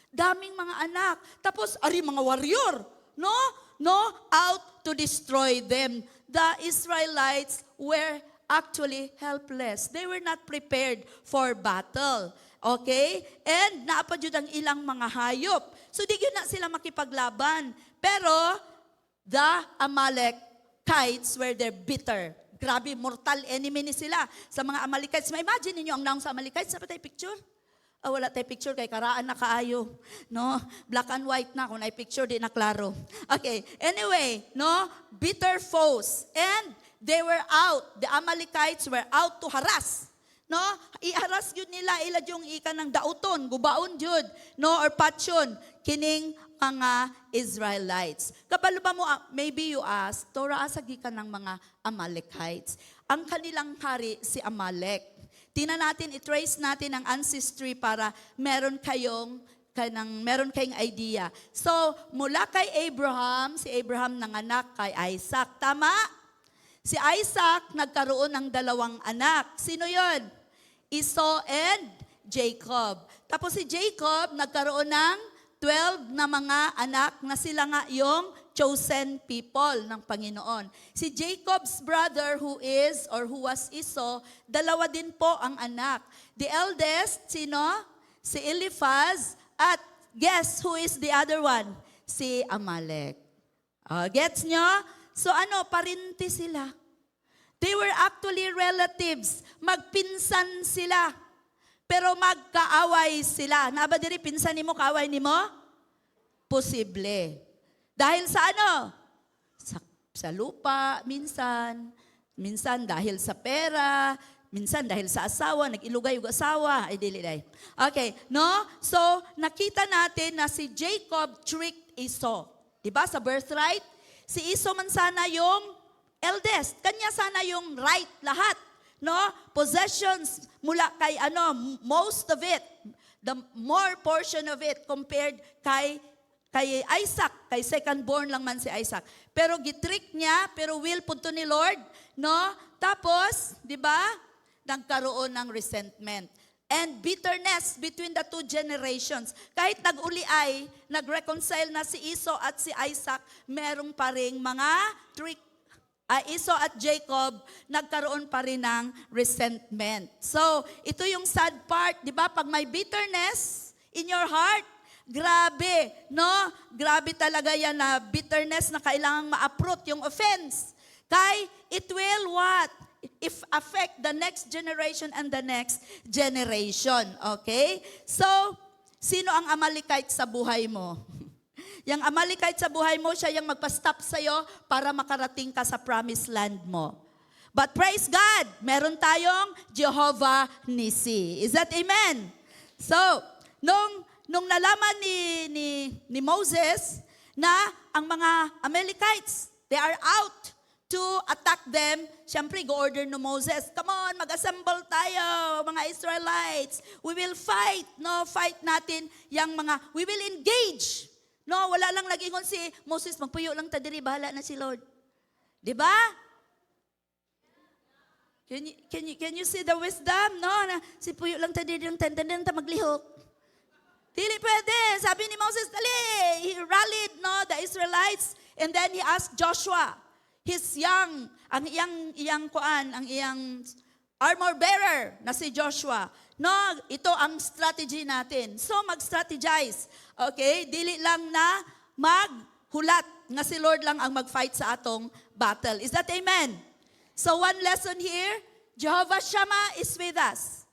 Daming mga anak. Tapos, mga warrior. No, out to destroy them. The Israelites were actually helpless. They were not prepared for battle. Okay? And naapad yun ang ilang mga hayop. So di yun na sila makipaglaban. Pero the Amalekites were their bitter. Grabe, mortal enemy ni sila sa mga Amalekites. Ma-imagine ninyo ang naong sa Amalekites. Saan pa tayo picture? Wala tayo picture kay karaan na kaayo. No? Black and white na. Kung na picture, di na klaro. Okay. Anyway, no? Bitter foes. And they were out. The Amalekites were out to harass. No? Iharas yun nila. Ila yung ika ng dauton, gubaon yun. No? Or patyon. Kining mga Israelites. Kapalo ba mo, maybe you ask, Torah asagi ka ng mga Amalekites. Ang kanilang hari si Amalek. Tingnan natin, i-trace natin ang ancestry para meron kayong idea. So, mula kay Abraham, si Abraham nanganak kay Isaac. Tama? Si Isaac nagkaroon ng 2 anak. Sino yon? Esau and Jacob. Tapos si Jacob nagkaroon ng 12 na mga anak na sila nga yung chosen people ng Panginoon. Si Jacob's brother who was Esau, 2 din po ang anak. The eldest, sino? Si Eliphaz. At guess who is the other one? Si Amalek. Gets nyo? So parinti sila. They were actually relatives. Magpinsan sila. Pero magkaaway sila. Naba diri pinsan nimo kaaway nimo? Posible. Dahil sa sa lupa, minsan dahil sa pera, minsan dahil sa asawa, nag-ilugay yung asawa, ay dili. Okay, no? So, nakita natin na si Jacob tricked Esau. Diba sa birthright? Si Esau man sana yung eldest. Kanya sana yung right lahat. No? Possessions mula kay most of it, the more portion of it compared kay Isaac, kay second born lang man si Isaac. Pero gitrick niya, pero will punto ni Lord, no? Tapos, 'di ba? Nagkaroon ng resentment and bitterness between the 2 generations. Kahit nag-uli ay nag-reconcile na si Esau at si Isaac, merong pa ring mga trick. Esau at Jacob, nagkaroon pa rin ng resentment. So, ito yung sad part, di ba? Pag may bitterness in your heart, grabe, no? Grabe talaga yan na bitterness na kailangang ma-uproot yung offense. Kay, it will what? If affect the next generation and the next generation. Okay? So, sino ang Amalekite sa buhay mo? Yang Amalekite sa buhay mo, siya yung magpa-stop sa'yo para makarating ka sa promised land mo. But praise God, meron tayong Jehovah Nissi. Is that amen? So, nung nalaman ni Moses na ang mga Amalekites, they are out to attack them, siyempre, go-order no Moses, come on, mag-assemble tayo, mga Israelites. We will fight, no? Fight natin yung we will engage. No, wala lang lagingon si Moses, magpuyo lang ta diri, bahala na si Lord. 'Di ba? Can you see the wisdom? No, si puyo lang ta diri, tenden ta maglihok. Dili pwede. Sabi ni Moses, dali. He rallied, no, the Israelites And then he asked Joshua, his ang iyang armor bearer na si Joshua. No, ito ang strategy natin. So mag-strategize. Okay? Dili lang na maghulat nga si Lord lang ang mag-fight sa atong battle. Is that amen? So one lesson here, Jehovah Shammah is with us.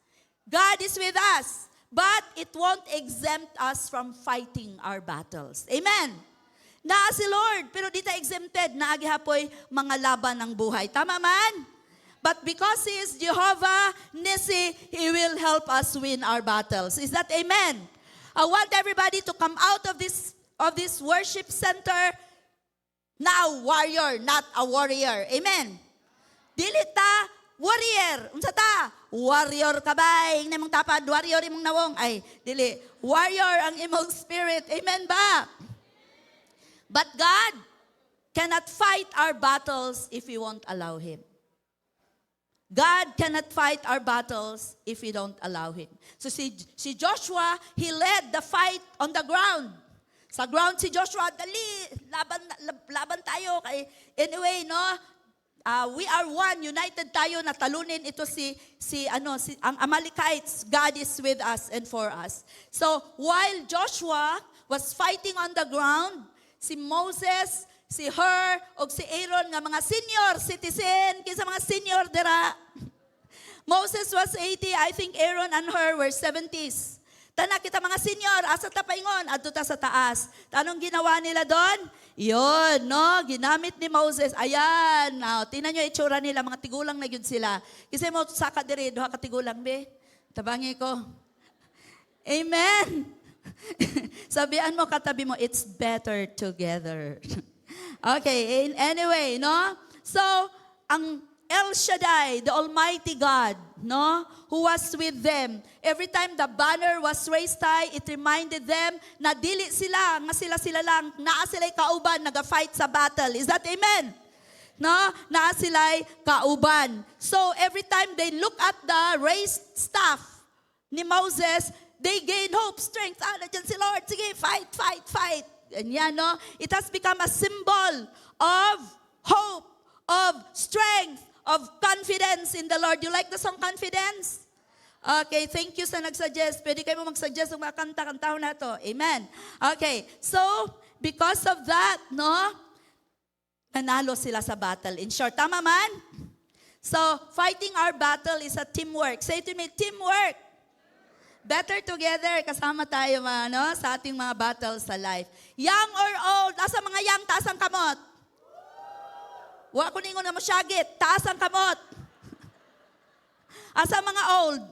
God is with us. But it won't exempt us from fighting our battles. Amen? Naa si Lord, pero di ta exempted. Naagihapoy mga laban ng buhay. Tama man? But because He is Jehovah Nissi, He will help us win our battles. Is that amen? I want everybody to come out of this worship center now warrior, not a warrior. Amen? Dili ta warrior. Unsa ta? Warrior ka ba? Ing namang tapad, warrior imong nawong. Ay, dili. Warrior ang imong spirit. Amen ba? But God cannot fight our battles if we won't allow Him. God cannot fight our battles if we don't allow Him. So si Joshua, he led the fight on the ground. Sa ground si Joshua, dali, laban tayo. Anyway, no, we are one, united tayo na talunin ito ang Amalekites. God is with us and for us. So while Joshua was fighting on the ground, si Moses, si o si Aaron nga mga senior citizen, kinsa mga senior dira. Moses was 80, I think Aaron and her were 70s. Tana kita mga senior, asa ta paingon, adto ta sa taas. Tanong ginawa nila doon? Yon, no, ginamit ni Moses. Ayan, tingnan nyo itsura nila, mga tigulang na yun sila. Kasi mo saka diri, duha ka tigulang be. Tabangi ko. Amen. Sabihan mo katabi mo, it's better together. Okay, anyway, no? So, ang El Shaddai, the Almighty God, no? Who was with them. Every time the banner was raised high, it reminded them na dili sila, nga sila lang, naa sila'y kauban, nag-fight sa battle. Is that amen? No? Naa sila'y kauban. So, every time they look at the raised staff ni Moses, they gain hope, strength. Nandiyan si Lord. Sige, fight, fight, fight. And yan, no? It has become a symbol of hope, of strength, of confidence in the Lord. You like the song Confidence? Okay, thank you sa nagsuggest. Pwede kayo mag-suggest ng mga kanta-kantahon na to. Amen. Okay, so, because of that, no? Nanalo sila sa battle. In short, tama man? So, fighting our battle is a teamwork. Say to me, teamwork. Better together, kasama tayo sa ating mga battles sa life. Young or old, asa mga young, taas ang kamot. Wa ko ningon na masyagit, taas ang kamot. Asa mga old?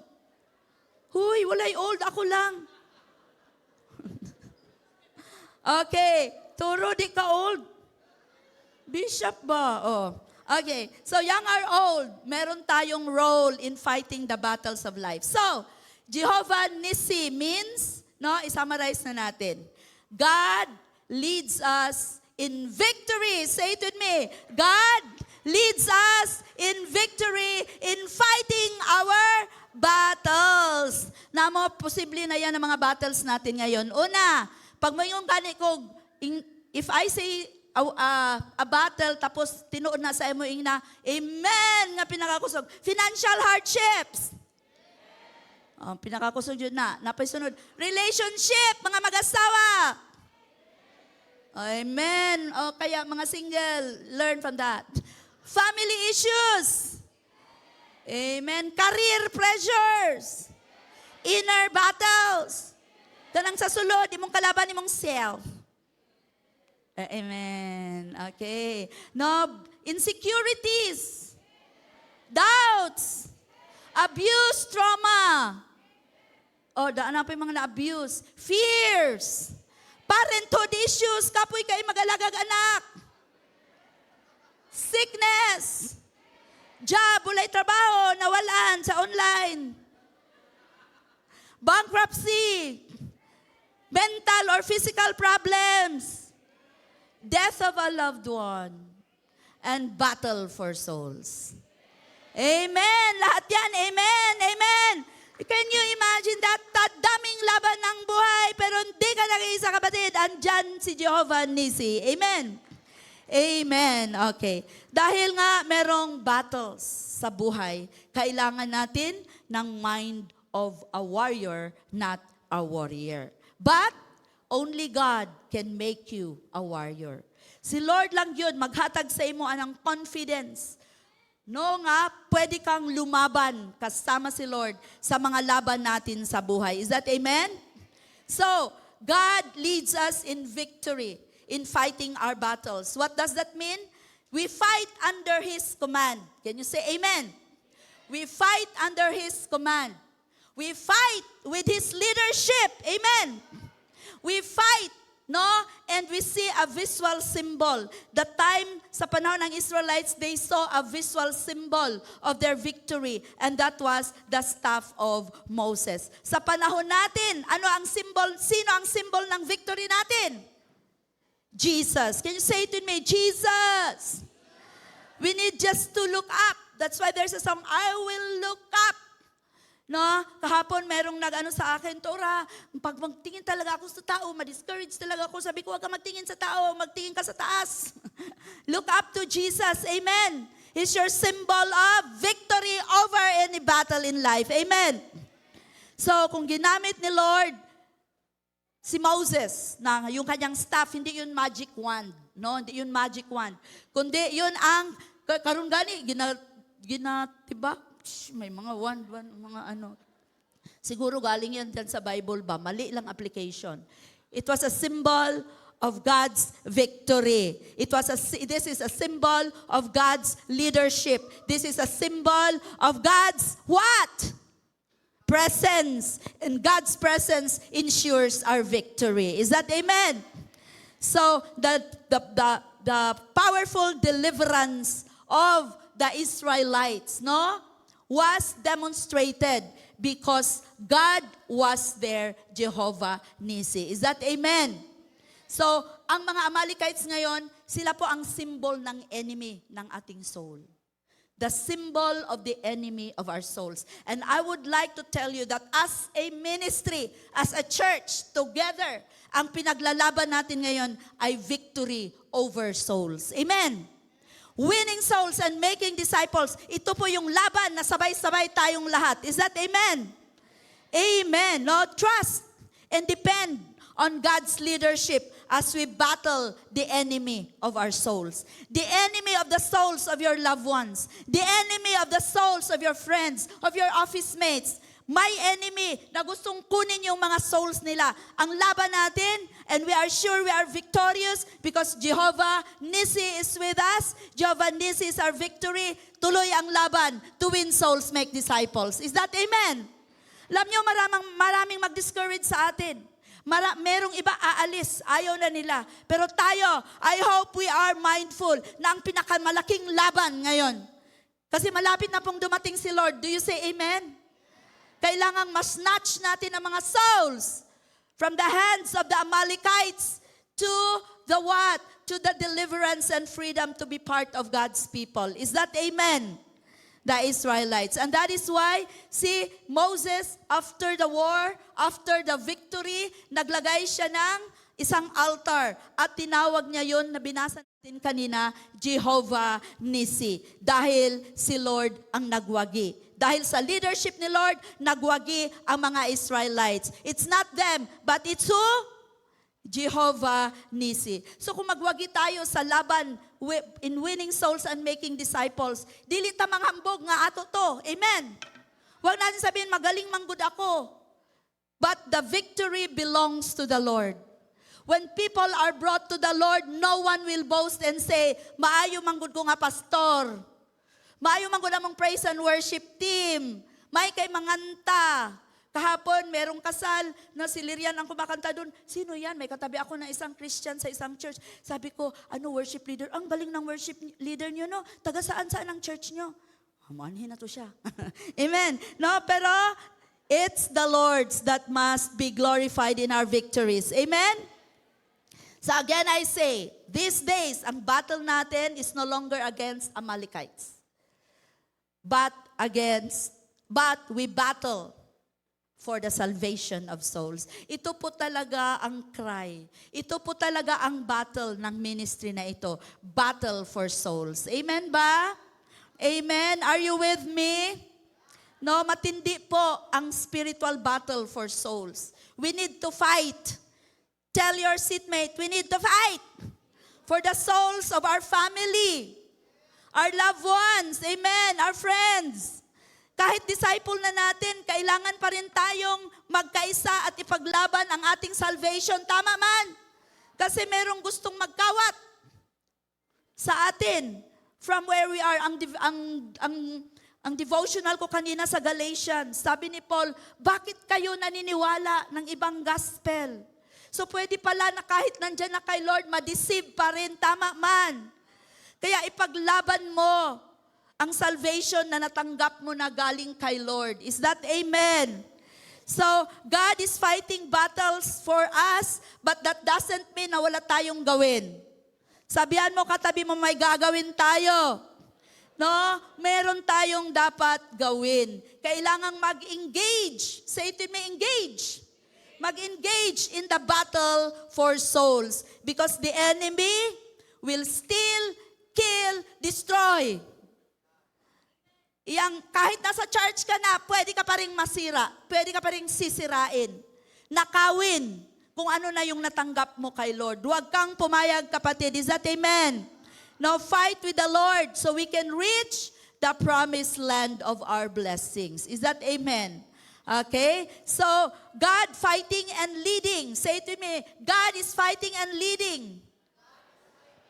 Huy, walay old, ako lang. Okay, turo di ka old. Bishop ba? Oh. Okay, so young or old, meron tayong role in fighting the battles of life. So, Jehovah Nissi means, no, isummarize na natin. God leads us in victory. Say it with me. God leads us in victory in fighting our battles. Namo, posible na yan ang mga battles natin ngayon. Una, pag may yung gani ko, if I say a battle, tapos tinuod na sa imo na, amen, nga pinakakusog. Financial hardships. Pinakakusog yun na. Napaisunod. Relationship, mga mag-asawa. Amen. O kaya mga single, learn from that. Family issues. Amen. Career pressures. Inner battles. Tanang sa sulod, imong kalaban, imong self. Amen. Okay. No, insecurities. Doubts. Abuse, trauma. O, daan na po yung mga na-abuse. Fears. Parenthood issues. Kapoy kayo mag-alagag anak. Sickness. Job, walay trabaho, nawalan sa online. Bankruptcy. Mental or physical problems. Death of a loved one. And battle for souls. Amen. Lahat yan. Amen. Amen. Can you imagine that? Daming laban ng buhay, pero hindi ka nag-iisa kapatid. Andyan si Jehovah Nissi. Amen. Amen. Okay. Dahil nga merong battles sa buhay, kailangan natin ng mind of a warrior, not a warrior. But only God can make you a warrior. Si Lord lang yun, maghatag sa imo anang confidence. No nga, pwede kang lumaban kasama si Lord sa mga laban natin sa buhay. Is that amen? So, God leads us in victory in fighting our battles. What does that mean? We fight under His command. Can you say amen? We fight under His command. We fight with His leadership. Amen. We fight, no? And we see a visual symbol. The time sa panahon ng Israelites, they saw a visual symbol of their victory. And that was the staff of Moses. Sa panahon natin, ano ang symbol? Sino ang symbol ng victory natin? Jesus. Can you say it with me? Jesus. We need just to look up. That's why there's a song, I will look up. No? Kahapon merong nag-ano sa akin, Tora, pag magtingin talaga ako sa tao, ma-discourage talaga ako. Sabi ko, huwag ka magtingin sa tao, magtingin ka sa taas. Look up to Jesus. Amen. He's your symbol of victory over any battle in life. Amen. So, kung ginamit ni Lord, si Moses, na yung kanyang staff, hindi yun magic wand. No, hindi yun magic wand. Kundi yun ang, karon gani, diba? May mga wand, mga ano. Siguro galing yan dyan sa Bible ba? Mali lang application. It was a symbol of God's victory. This is a symbol of God's leadership. This is a symbol of God's what? Presence. And God's presence ensures our victory. Is that amen? So the powerful deliverance of the Israelites, no, was demonstrated because God was their Jehovah Nissi. Is that amen? So, ang mga Amalekites ngayon, sila po ang symbol ng enemy ng ating soul. The symbol of the enemy of our souls. And I would like to tell you that as a ministry, as a church, together, ang pinaglalaban natin ngayon ay victory over souls. Amen? Winning souls and making disciples, ito po yung laban na sabay-sabay tayong lahat. Is that amen? Amen. No, trust and depend on God's leadership as we battle the enemy of our souls. The enemy of the souls of your loved ones. The enemy of the souls of your friends, of your office mates. May enemy na gustong kunin yung mga souls nila. Ang laban natin, and we are sure we are victorious because Jehovah Nissi is with us. Jehovah Nissi is our victory. Tuloy ang laban to win souls, make disciples. Is that amen? Alam nyo, maraming mag-discourage sa atin. Merong iba aalis, ayaw na nila. Pero tayo, I hope we are mindful na ang pinakamalaking laban ngayon. Kasi malapit na pong dumating si Lord. Do you say amen? Kailangang mas-snatch natin ang mga souls from the hands of the Amalekites to the what? To the deliverance and freedom to be part of God's people. Is that amen? The Israelites. And that is why, see, Moses, after the war, after the victory, naglagay siya ng isang altar at tinawag niya yun na binasa natin kanina, Jehovah Nissi. Dahil si Lord ang nagwagi. Dahil sa leadership ni Lord, nagwagi ang mga Israelites. It's not them, but it's who? Jehovah Nissi. So kung magwagi tayo sa laban in winning souls and making disciples, dili ta manghambog nga ato to. Amen. Huwag natin sabihin, magaling manggod ako. But the victory belongs to the Lord. When people are brought to the Lord, no one will boast and say, maayo manggod ko nga pastor. Maayo manggod among praise and worship team. May kay manganta. Kahapon, merong kasal na si Lirian ang kumakanta doon. Sino yan? May katabi ako na isang Christian sa isang church. Sabi ko, ano worship leader? Ang galing ng worship leader nyo, no? Taga saan ang church nyo? Manhin na to siya. Amen. No, pero it's the Lord's that must be glorified in our victories. Amen? So again, I say, these days, ang battle natin is no longer against Amalekites. But we battle for the salvation of souls. Ito po talaga ang cry. Ito po talaga ang battle ng ministry na ito. Battle for souls. Amen ba? Amen. Are you with me? No, matindi po ang spiritual battle for souls. We need to fight. Tell your seatmate, we need to fight for the souls of our family, our loved ones, amen, our friends. Kahit disciple na natin, kailangan pa rin tayong magkaisa at ipaglaban ang ating salvation. Tama man. Kasi merong gustong magkawat sa atin from where we are. Ang devotional ko kanina sa Galatians, sabi ni Paul, bakit kayo naniniwala ng ibang gospel? So pwede pala na kahit nandyan na kay Lord, ma-deceive pa rin. Tama man. Kaya ipaglaban mo ang salvation na natanggap mo na galing kay Lord. Is that amen? So, God is fighting battles for us, but that doesn't mean na wala tayong gawin. Sabihan mo, katabi mo, may gagawin tayo. No? Meron tayong dapat gawin. Kailangang mag-engage. Say to me, engage. Mag-engage in the battle for souls. Because the enemy will steal, kill, destroy. Kahit nasa church ka na, pwede ka pa rin masira. Pwede ka pa rin sisirain. Nakawin kung ano na yung natanggap mo kay Lord. Huwag kang pumayag, kapatid. Is that amen? Now fight with the Lord so we can reach the promised land of our blessings. Is that amen? Okay? So, God fighting and leading. Say to me, God is fighting and leading.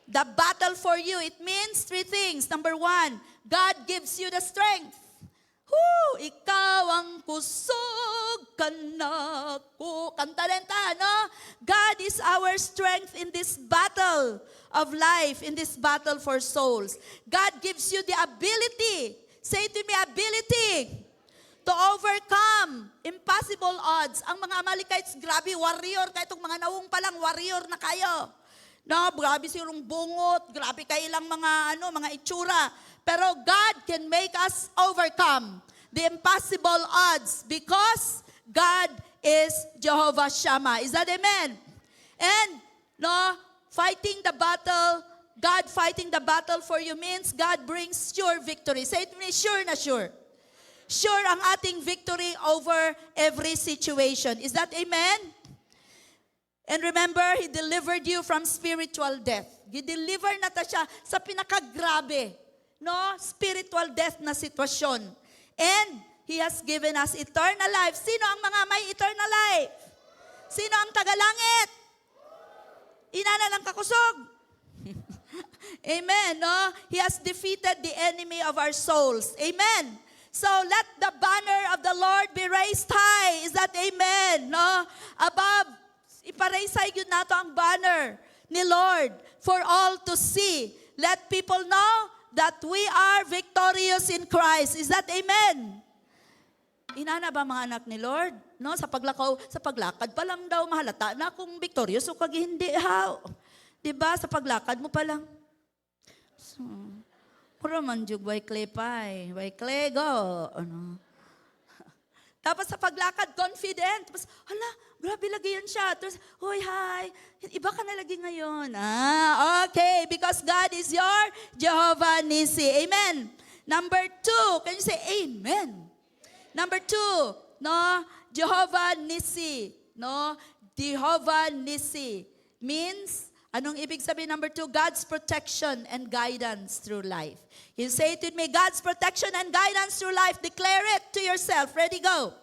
The battle for you, it means three things. Number one, God gives you the strength. Ikaw ang kusog kanako. Kanta, no? God is our strength in this battle of life, in this battle for souls. God gives you the ability. Say to me, ability to overcome impossible odds. Ang mga Amalekites, grabe, warrior. Kaya itong mga naung pa lang, warrior na kayo. No, grabe sirong bungot, grabe kailang mga itsura. Pero God can make us overcome the impossible odds because God is Jehovah Shammah. Is that amen? And, no, fighting the battle, God fighting the battle for you means God brings sure victory. Say to me, sure na sure. Sure ang ating victory over every situation. Is that amen? And remember, He delivered you from spiritual death. Gideliver na ta siya sa pinakagrabe, no? Spiritual death na sitwasyon. And He has given us eternal life. Sino ang mga may eternal life? Sino ang tagalangit? Inana ng kakusog. Amen, no? He has defeated the enemy of our souls. Amen. So let the banner of the Lord be raised high. Is that amen? No? Above, iparaysay yun nato ang banner ni Lord for all to see. Let people know that we are victorious in Christ. Is that amen? Inana ba mga anak ni Lord? No, sa paglakad pa lang daw mahalata na kung victorious o kag hindi how. 'Di ba? Sa paglakad mo pa lang. So, puro man jug way clay pay, way clay go. Ano? Tapos sa paglakad, confident. Tapos, hala, grabe lagi yan siya. Tapos, hoy, hi. Iba ka na lagi ngayon. Okay. Because God is your Jehovah Nissi. Amen. Number 2, can you say amen? Number 2, no, Jehovah Nissi. No, Jehovah Nissi means, anong ibig sabihin? Number 2, God's protection and guidance through life. You say to me, God's protection and guidance through life. Declare it to yourself. Ready, go.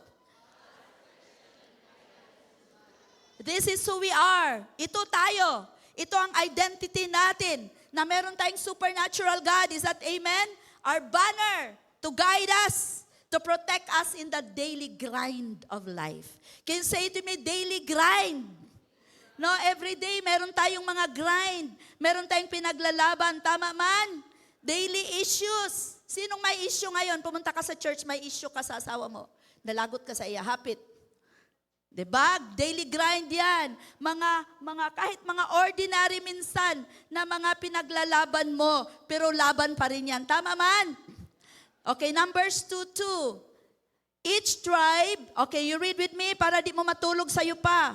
This is who we are. Ito tayo. Ito ang identity natin na meron tayong supernatural God. Is that amen? Our banner to guide us, to protect us in the daily grind of life. Can you say to me, daily grind? No, every day meron tayong mga grind. Meron tayong pinaglalaban. Tama man? Daily issues. Sinong may issue ngayon? Pumunta ka sa church, may issue ka sa asawa mo. Nalagot ka sa iya, hapit. Diba? Daily grind yan. Kahit mga ordinary minsan na mga pinaglalaban mo, pero laban pa rin yan. Tama man? Okay, Numbers 2:2. Each tribe, okay, you read with me para di mo matulog sa'yo pa.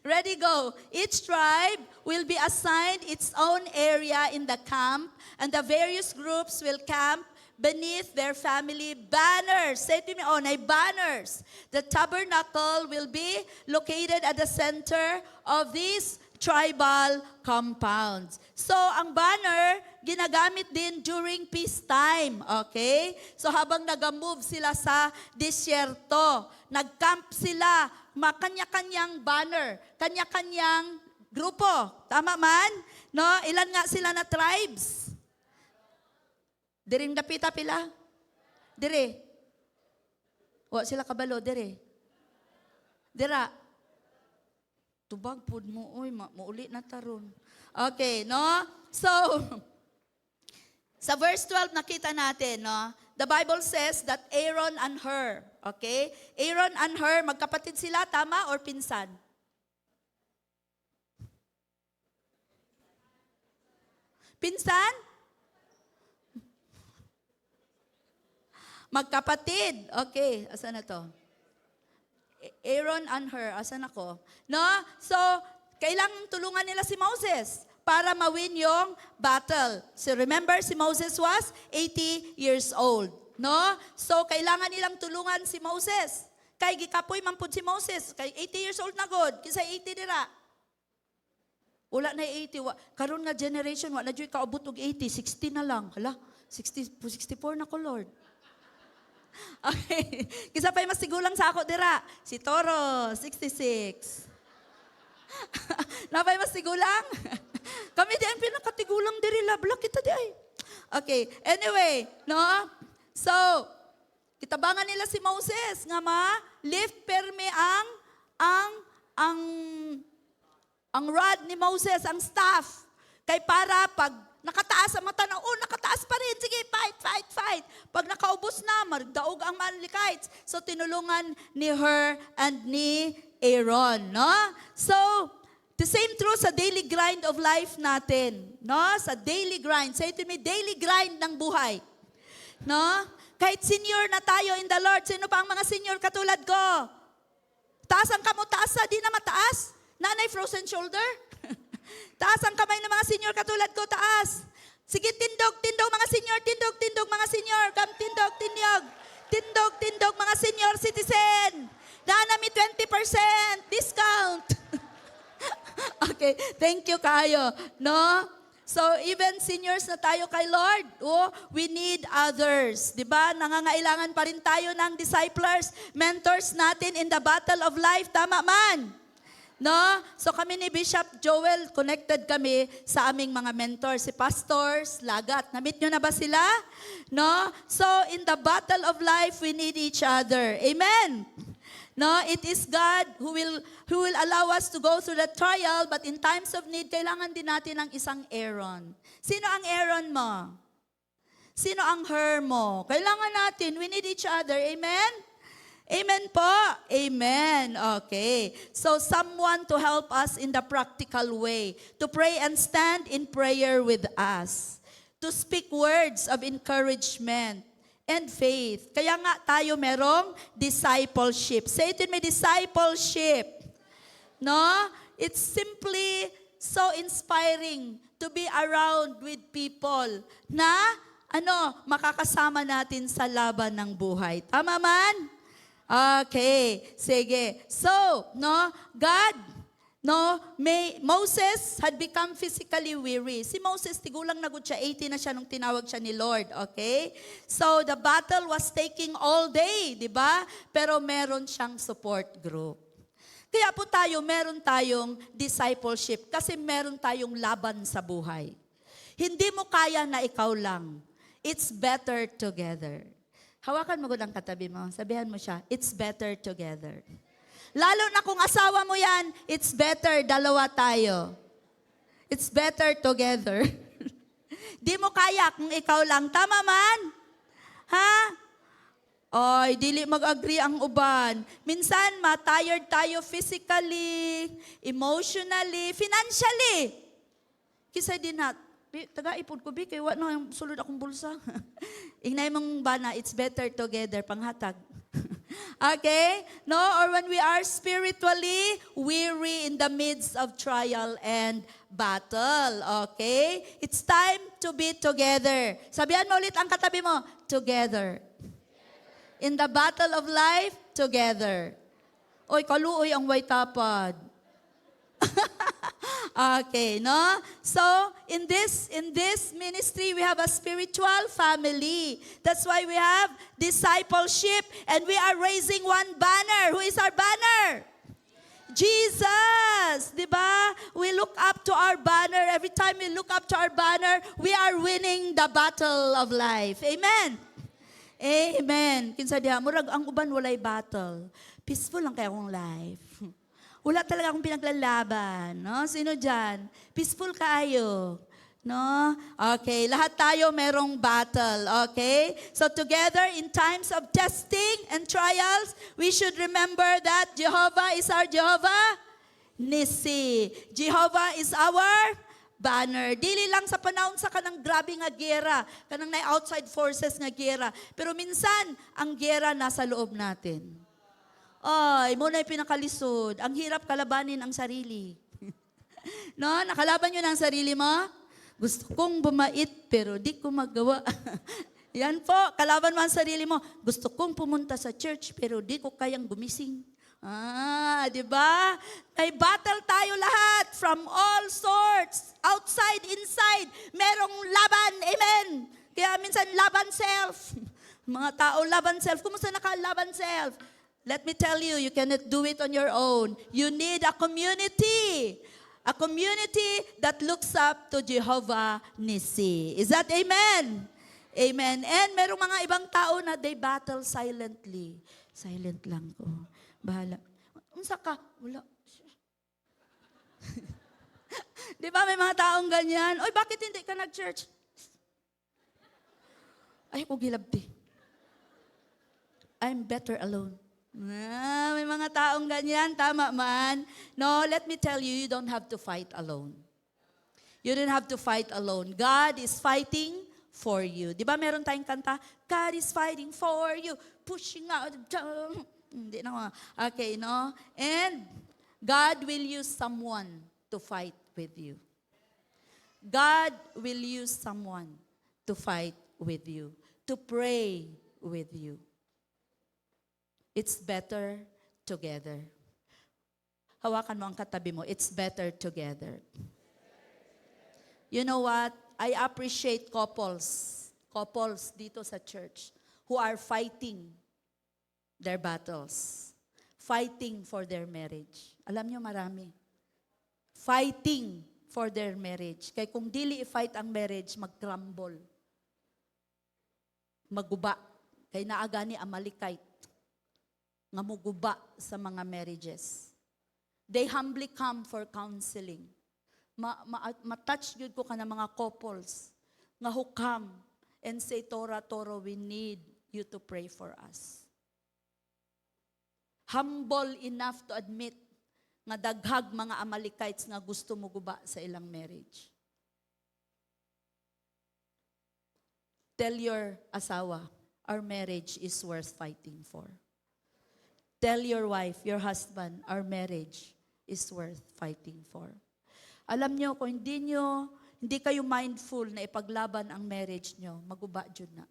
Ready, go. Each tribe will be assigned its own area in the camp, and the various groups will camp beneath their family banners. Say to me, nay banners. The tabernacle will be located at the center of these tribal compounds. So, ang banner, ginagamit din during peacetime. Okay? So, habang nag-move sila sa disyerto, nag-camp sila, kanya-kanyang banner, kanya-kanyang grupo. Tama man? No? Ilan nga sila na tribes? Diring dapita pila? Dire. Wa sila kabalo, dire. Dira. Tubag pud mo, oy, mauli na taron. Okay, no? So, sa verse 12 nakita natin, no? The Bible says that Aaron and Hur, okay? Aaron and Hur, magkapatid sila, tama or pinsan? Pinsan? Magkapatid. Okay, asan na to? Aaron and Hur, asan ako? No? So, kailangan tulungan nila si Moses para mawin yung battle. So remember, si Moses was 80 years old. No? So, kailangan nilang tulungan si Moses. Kay gikapoy man pud si Moses. Kay 80 years old na god. Kinsa 80 dira. Wala na 80. Karon nga generation, wala na dyan kaabot og 80. 60 na lang. Hala, 64 na ko, Lord. Okay. Kisa pa'y mas sigulang sa ako dira. Si Toro, 66. Napa'y mas sigulang? Kami di ang pinakatigulang diri labla kita di ay. Okay. Anyway, no? So, kitabangan nila si Moses nga lift perme ang rod ni Moses, ang staff. Kay para pag nakataas ang mata na, nakataas pa rin. Sige, fight. Pag nakaubos na, magdaog ang Amalekites. So, tinulungan ni Hur and ni Aaron, no? So, the same true sa daily grind of life natin, no? Sa daily grind. Say to me, daily grind ng buhay. No? Kahit senior na tayo in the Lord, sino pa ang mga senior katulad ko? Taas ang kamot, taas di na mataas? Nanay, frozen shoulder? Taas ang kamay ng mga senior katulad ko, taas. Sige, tindog mga senior, tindog mga senior. Come, tindog. Tindog mga senior citizen. Nanami 20% discount. Okay, thank you kayo. No? So, even seniors na tayo kay Lord, we need others. Diba? Nangangailangan pa rin tayo ng disciplers, mentors natin in the battle of life. Tama man. No? So kami ni Bishop Joel, connected kami sa aming mga mentors. Si Pastors, Lagat. Na-meet nyo na ba sila? No? So in the battle of life, we need each other. Amen? No? It is God who will allow us to go through the trial, but in times of need, kailangan din natin ng isang Aaron. Sino ang Aaron mo? Sino ang Hur mo? Kailangan natin. We need each other. Amen? Amen po? Amen. Okay. So someone to help us in the practical way. To pray and stand in prayer with us. To speak words of encouragement and faith. Kaya nga tayo merong discipleship. Say it in me, discipleship. No? It's simply so inspiring to be around with people na makakasama natin sa laban ng buhay. Tama man? Okay, sige. So, Moses had become physically weary. Si Moses, tigulang na gud siya, 80 na siya nung tinawag siya ni Lord, okay? So, the battle was taking all day, di ba? Pero meron siyang support group. Kaya po meron tayong discipleship kasi meron tayong laban sa buhay. Hindi mo kaya na ikaw lang. It's better together. Hawakan mo gud ang katabi mo. Sabihan mo siya, it's better together. Lalo na kung asawa mo yan, it's better dalawa tayo. It's better together. Di mo kaya kung ikaw lang. Tama man? Ha? Oy, dili mag-agree ang uban. Minsan, ma-tired tayo physically, emotionally, financially. Kisa din taga-ipod ko, kaya wala na sulod akong bulsa. Ingnay mong bana, it's better together, panghatag. Okay? No, or when we are spiritually weary in the midst of trial and battle. Okay? It's time to be together. Sabihan mo ulit ang katabi mo, together. In the battle of life, together. Oy, kaluoy ang way tapad. Okay, no? So, in this ministry, we have a spiritual family. That's why we have discipleship, and we are raising one banner. Who is our banner? Jesus, di ba? We look up to our banner. Every time we look up to our banner, we are winning the battle of life. Amen. Amen. Kinsa diha, murag ang uban walay battle. Peaceful lang kaya akong life. Wala talaga akong pinaglalaban, no? Sino dyan? Peaceful kaayo, no? Okay, lahat tayo merong battle, okay? So together in times of testing and trials, we should remember that Jehovah is our Jehovah Nissi. Jehovah is our banner. Dili lang sa panahon sa kanang grabe nga gera, kanang na outside forces nga gera. Pero minsan, ang gera nasa loob natin. Ay, muna yung pinakalisod. Ang hirap kalabanin ang sarili. No? Nakalaban nyo ng sarili mo? Gusto kong bumait, pero di ko magawa. Yan po, kalaban mo ang sarili mo. Gusto kong pumunta sa church, pero di ko kayang gumising. Di ba? May battle tayo lahat from all sorts. Outside, inside. Merong laban. Amen. Kaya minsan, laban self. Mga tao, laban self. Kumusta nakalaban self? Let me tell you, you cannot do it on your own. You need a community. A community that looks up to Jehovah Nissi. Is that amen? Amen. And merong mga ibang tao na they battle silently. Silent lang ko. Bahala. Unsa ka? Wala. Di ba may mga taong ganyan? Oy, bakit hindi ka nag-church? Ay, ko gilabti. I'm better alone. May mga taong ganyan, tama man. No, let me tell you, you don't have to fight alone. You don't have to fight alone. God is fighting for you. Di ba meron tayong kanta? God is fighting for you. Pushing out. Hindi na. Okay, no? And God will use someone to fight with you. God will use someone to fight with you, to pray with you. It's better together. Hawakan mo ang katabi mo. It's better together. You know what? I appreciate couples dito sa church who are fighting their battles. Fighting for their marriage. Alam nyo, marami. Fighting for their marriage. Kaya kung dili i-fight ang marriage, mag-crumble. Maguba. Kaya naaga ni Amalekite nga muguba sa mga marriages. They humbly come for counseling. Ma-touch yun ko ka ng mga couples nga who come and say, Toro, we need you to pray for us. Humble enough to admit nga daghag mga Amalekites nga gusto muguba sa ilang marriage. Tell your asawa, our marriage is worth fighting for. Tell your wife, your husband, our marriage is worth fighting for. Alam nyo, kung hindi kayo mindful na ipaglaban ang marriage nyo, maguba dyan na.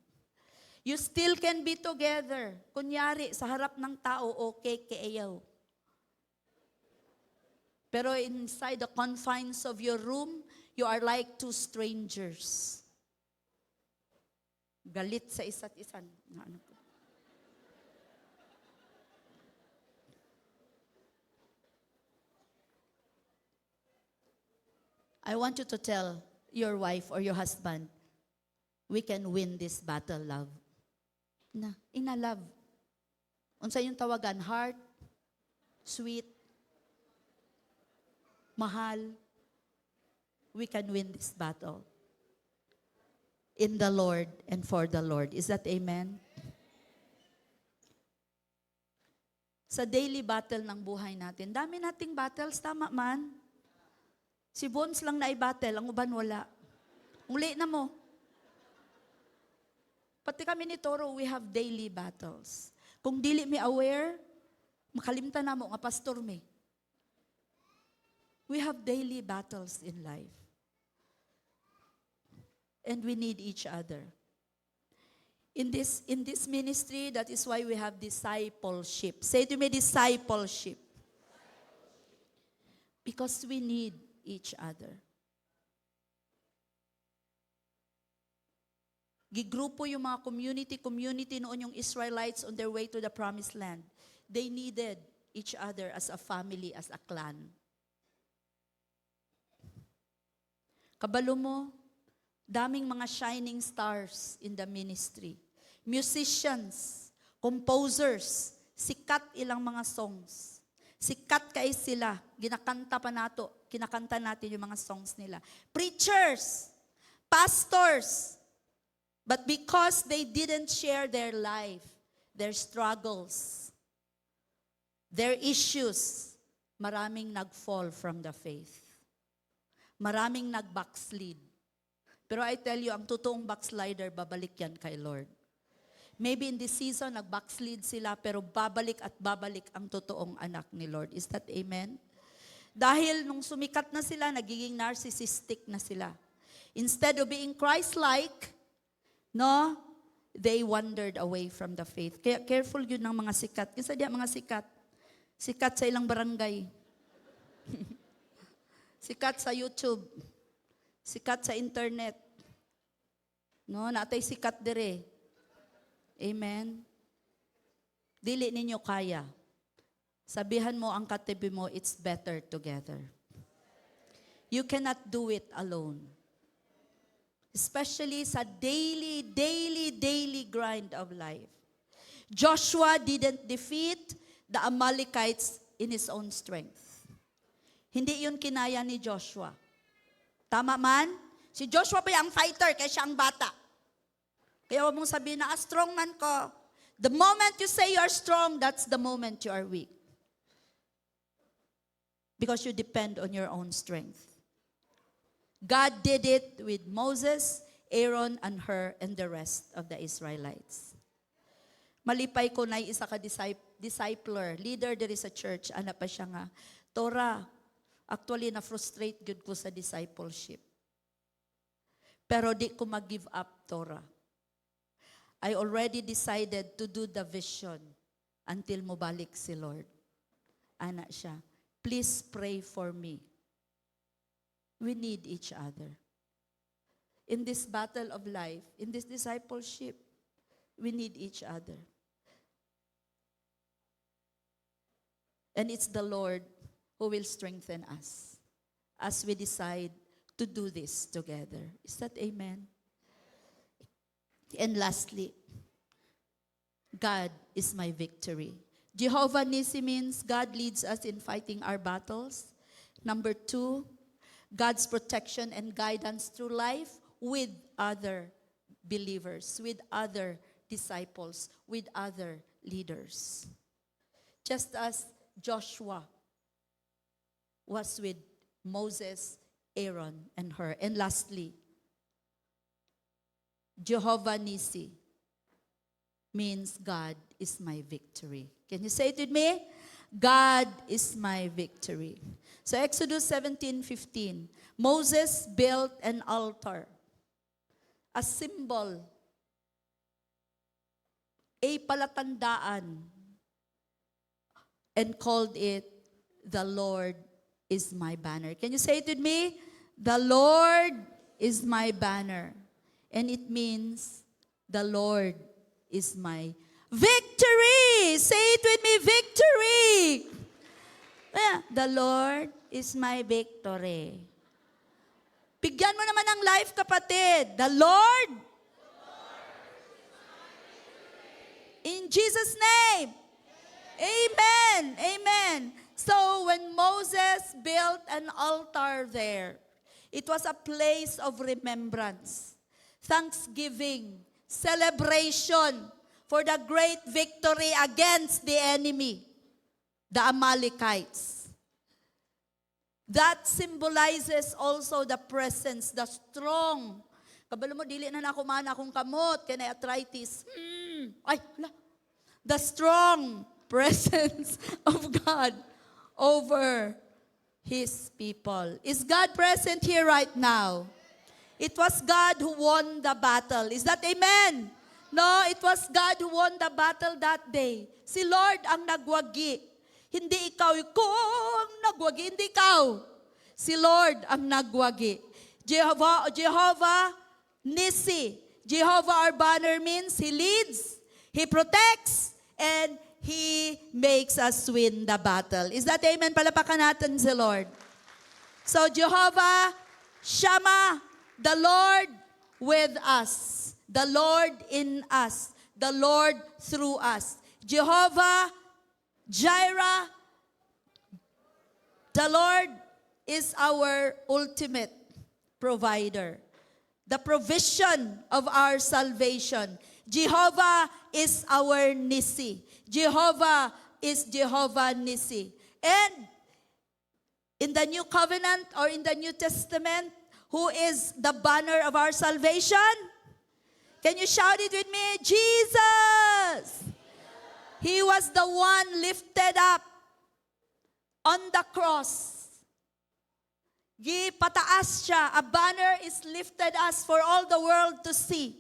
You still can be together. Kunyari, sa harap ng tao, okay, kayaw. Pero inside the confines of your room, you are like two strangers. Galit sa isa't isa. Ano po? I want you to tell your wife or your husband, we can win this battle, love. Na, ina love. Unsa yung tawagan? Heart, sweet, mahal. We can win this battle. In the Lord and for the Lord. Is that amen? Sa daily battle ng buhay natin, dami nating battles, tama man. Si Bones lang na i-battle, ang uban wala. Uli na mo. Pati kami ni Toro, we have daily battles. Kung dili mi aware, makalimtan na mo nga pastor mi. We have daily battles in life. And we need each other. In this ministry, that is why we have discipleship. Say to me, discipleship. Because we need each other. Gigrupo yung mga community noon yung Israelites on their way to the promised land. They needed each other as a family, as a clan. Kabalo mo, daming mga shining stars in the ministry. Musicians, composers, sikat ilang mga songs. Sikat kay sila, kinakanta natin yung mga songs nila. Preachers, pastors, but because they didn't share their life, their struggles, their issues, maraming nag-fall from the faith. Maraming nag-backslid. Pero I tell you, ang totoong backslider, babalik yan kay Lord. Maybe in this season, nag-backslid sila, pero babalik at babalik ang totoong anak ni Lord. Is that amen? Dahil nung sumikat na sila, nagiging narcissistic na sila. Instead of being Christ-like, no, they wandered away from the faith. Kaya careful yun ng mga sikat. Kasi diya mga sikat. Sikat sa ilang barangay. Sikat sa YouTube. Sikat sa internet. No, natay sikat dire. Amen. Dili ninyo kaya. Sabihan mo ang katabi mo, it's better together. You cannot do it alone. Especially sa daily grind of life. Joshua didn't defeat the Amalekites in his own strength. Hindi yun kinaya ni Joshua. Tama man? Si Joshua pa yung fighter, kaya siya ang bata. Kaya huwag mong sabihin na, strong man ko. The moment you say you are strong, that's the moment you are weak. Because you depend on your own strength. God did it with Moses, Aaron, and Hur, and the rest of the Israelites. Malipay ko na isa ka discipler, leader there is a church, ana pa siya nga, Tora, actually na-frustrate good ko sa discipleship. Pero di ko mag-give up, Tora. I already decided to do the vision until mubalik si Lord. Ana siya, please pray for me. We need each other. In this battle of life, in this discipleship, we need each other. And it's the Lord who will strengthen us as we decide to do this together. Is that amen? And lastly, God is my victory. Jehovah Nissi means God leads us in fighting our battles. Number 2, God's protection and guidance through life with other believers, with other disciples, with other leaders. Just as Joshua was with Moses, Aaron, and Hur. And lastly, Jehovah Nissi means God is my victory. Can you say it with me? God is my victory. So Exodus 17:15, Moses built an altar, a symbol, a palatandaan, and called it, the Lord is my banner. Can you say it with me? The Lord is my banner. And it means, the Lord is my victory. Say it with me, victory. The Lord is my victory. Bigyan mo naman ng life, kapatid. The Lord. In Jesus' name. Amen. Amen. So when Moses built an altar there, it was a place of remembrance, thanksgiving, celebration for the great victory against the enemy, the Amalekites. That symbolizes also the presence, the strong. Kabalo mo, dili na nakumahan akong kamot, kaya na arthritis. the strong presence of God over His people. Is God present here right now? It was God who won the battle. Is that amen? No, it was God who won the battle that day. Si Lord ang nagwagi. Hindi ikaw, ang nagwagi, hindi ikaw. Si Lord ang nagwagi. Jehovah Nissi. Jehovah our banner means He leads, He protects, and He makes us win the battle. Is that amen? Palapakan natin si Lord. So Jehovah Shammah, the Lord with us. The Lord in us. The Lord through us. Jehovah Jireh, the Lord is our ultimate provider. The provision of our salvation. Jehovah is our Nissi. Jehovah is Jehovah Nissi. And in the New Covenant or in the New Testament, who is the banner of our salvation? Can you shout it with me? Jesus! He was the one lifted up on the cross. Pataas siya. A banner is lifted us for all the world to see.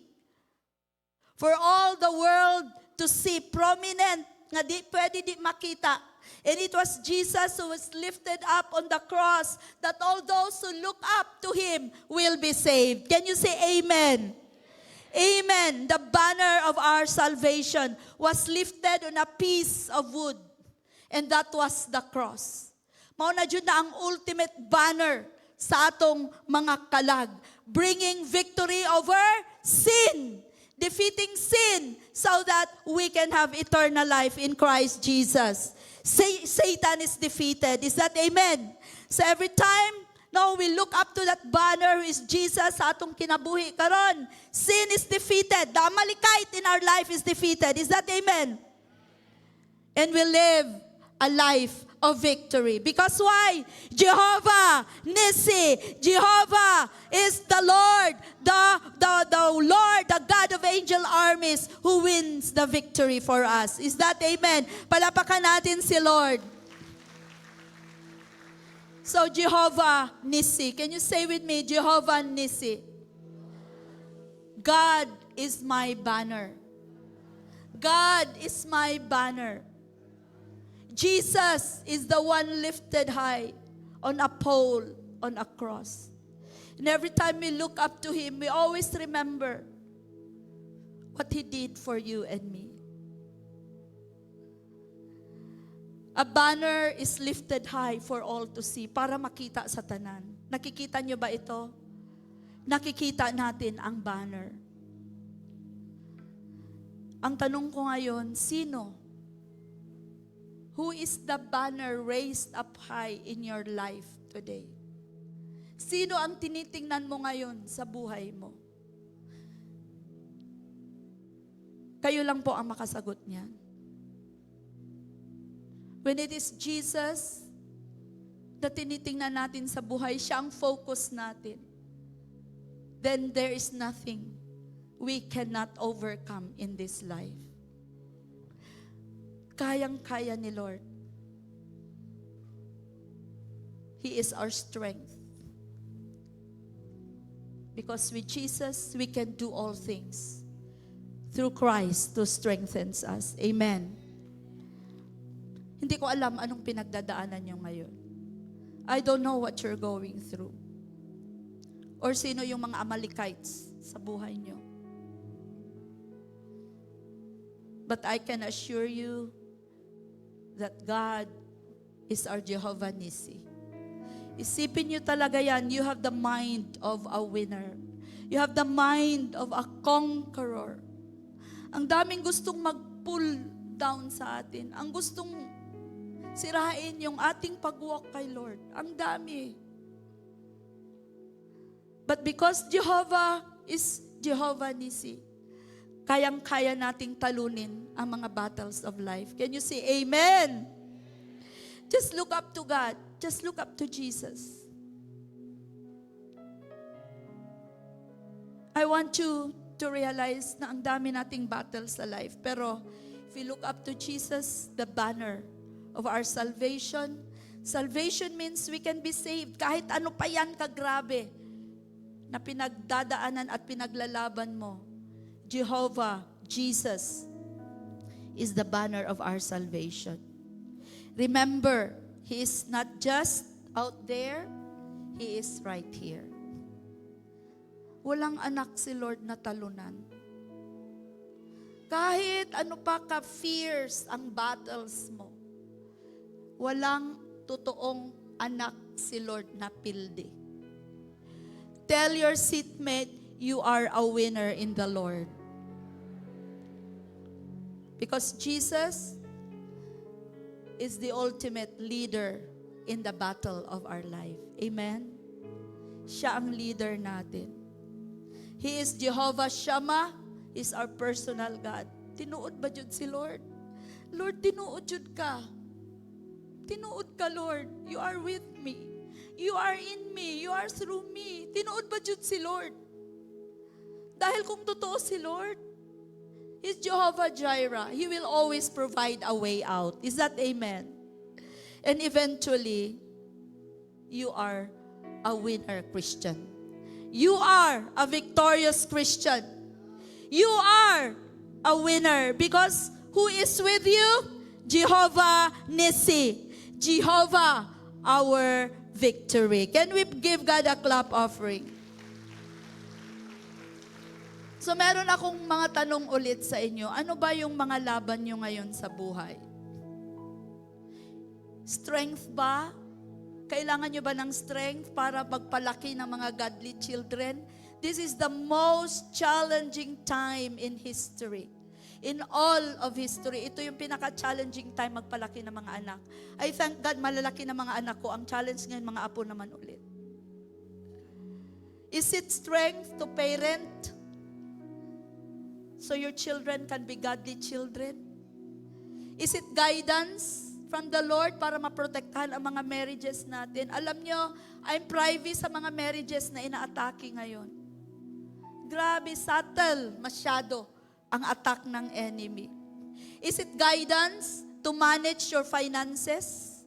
For all the world to see. Prominent. Nga di pwede di makita. And it was Jesus who was lifted up on the cross that all those who look up to Him will be saved. Can you say amen? Amen. The banner of our salvation was lifted on a piece of wood. And that was the cross. Mao na jud na ang ultimate banner sa atong mga kalag. Bringing victory over sin. Defeating sin so that we can have eternal life in Christ Jesus. Satan is defeated. Is that amen? So every time we look up to that banner who is Jesus sa atong kinabuhi karon, sin is defeated. The Amalekite in our life is defeated. Is that amen? And we live a life of victory. Because why? Jehovah Nissi. Jehovah is the Lord, the Lord, the God of angel armies who wins the victory for us. Is that amen? Palapakan natin si Lord. So Jehovah Nissi. Can you say with me, Jehovah Nissi? God is my banner. God is my banner. Jesus is the one lifted high on a pole, on a cross. And every time we look up to Him, we always remember what He did for you and me. A banner is lifted high for all to see, para makita sa tanan. Nakikita niyo ba ito? Nakikita natin ang banner. Ang tanong ko ngayon, sino? Who is the banner raised up high in your life today? Sino ang tinitingnan mo ngayon sa buhay mo? Kayo lang po ang makasagot niyan. When it is Jesus na tinitingnan natin sa buhay, siya ang focus natin, then there is nothing we cannot overcome in this life. Kayang-kaya ni Lord. He is our strength. Because with Jesus, we can do all things through Christ who strengthens us. Amen. Hindi ko alam anong pinagdadaanan niyo ngayon. I don't know what you're going through. Or sino yung mga Amalekites sa buhay niyo. But I can assure you that God is our Jehovah Nissi. Isipin niyo talaga yan, you have the mind of a winner. You have the mind of a conqueror. Ang daming gustong mag-pull down sa atin. Ang gustong sirain yung ating pag-walk kay Lord. Ang dami. But because Jehovah is Jehovah Nissi, kayang-kaya nating talunin ang mga battles of life. Can you say amen? Just look up to God. Just look up to Jesus. I want you to realize na ang dami nating battles sa life. Pero If we look up to Jesus, the banner of our salvation. Salvation means we can be saved. Kahit ano pa yan kagrabe na pinagdadaanan at pinaglalaban mo. Jehovah, Jesus, is the banner of our salvation. Remember, He is not just out there, He is right here. Walang anak si Lord na talunan. Kahit ano pa ka-fierce ang battles mo, walang totoong anak si Lord na pilde. Tell your seatmate, you are a winner in the Lord. Because Jesus is the ultimate leader in the battle of our life. Amen? Siya ang leader natin. He is Jehovah Shammah, is our personal God. Tinuod ba jud si Lord? Lord, tinuod jud ka. Tinuod ka, Lord. You are with me. You are in me. You are through me. Tinuod ba jud si Lord? Dahil kung totoo si Lord, He's Jehovah Jireh. He will always provide a way out. Is that amen? And eventually, you are a winner Christian. You are a victorious Christian. You are a winner because who is with you? Jehovah Nissi. Jehovah, our victory. Can we give God a clap offering? So meron akong mga tanong ulit sa inyo. Ano ba yung mga laban nyo ngayon sa buhay? Strength ba? Kailangan nyo ba ng strength para magpalaki ng mga godly children? This is the most challenging time in history. In all of history, ito yung pinaka-challenging time magpalaki ng mga anak. I thank God malalaki ng mga anak ko. Ang challenge ngayon, mga apo naman ulit. Is it strength to parent so your children can be godly children? Is it guidance from the Lord para maprotektahan ang mga marriages natin? Alam nyo, I'm privy sa mga marriages na inaatake ngayon. Grabe, subtle, masyado ang attack ng enemy. Is it guidance to manage your finances?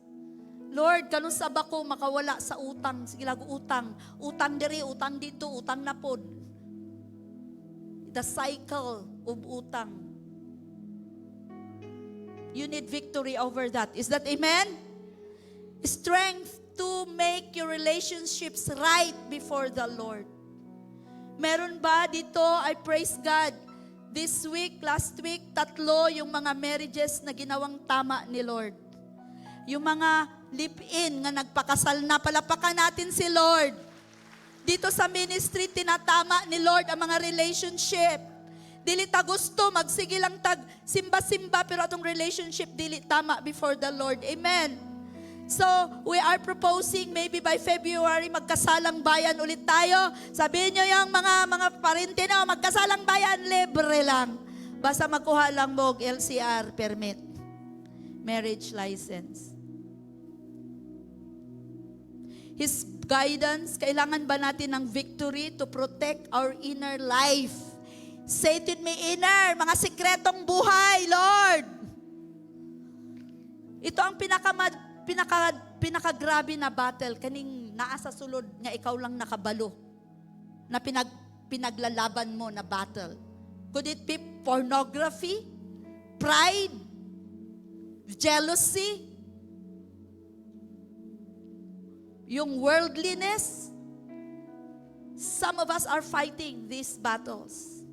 Lord, kanong sabak ko makawala sa utang. Sige lago utang. Utang diri, utang dito, utang na pod. The cycle of utang. You need victory over that. Is that amen? Strength to make your relationships right before the Lord. Meron ba dito? I praise God. This week, last week, 3 yung mga marriages na ginawang tama ni Lord. Yung mga live-in nga nagpakasal na, palapakan natin si Lord. Dito sa ministry, tinatama ni Lord ang mga relationship. Dili ta gusto, magsige lang tag simba-simba, pero atong relationship dili tama before the Lord. Amen. So, we are proposing maybe by February magkasalang bayan ulit tayo. Sabihin nyo yung mga parente na magkasalang bayan, libre lang. Basta magkuha lang mo LCR permit. Marriage license. His guidance, kailangan ba natin ng victory to protect our inner life? Say to me, inner, mga sikretong buhay, Lord. Ito ang pinakagrabe na battle kaning naa sa sulod nga ikaw lang nakabalo na pinaglalaban mo na battle. Could it be pornography, pride, jealousy, yung worldliness? Some of us are fighting these battles.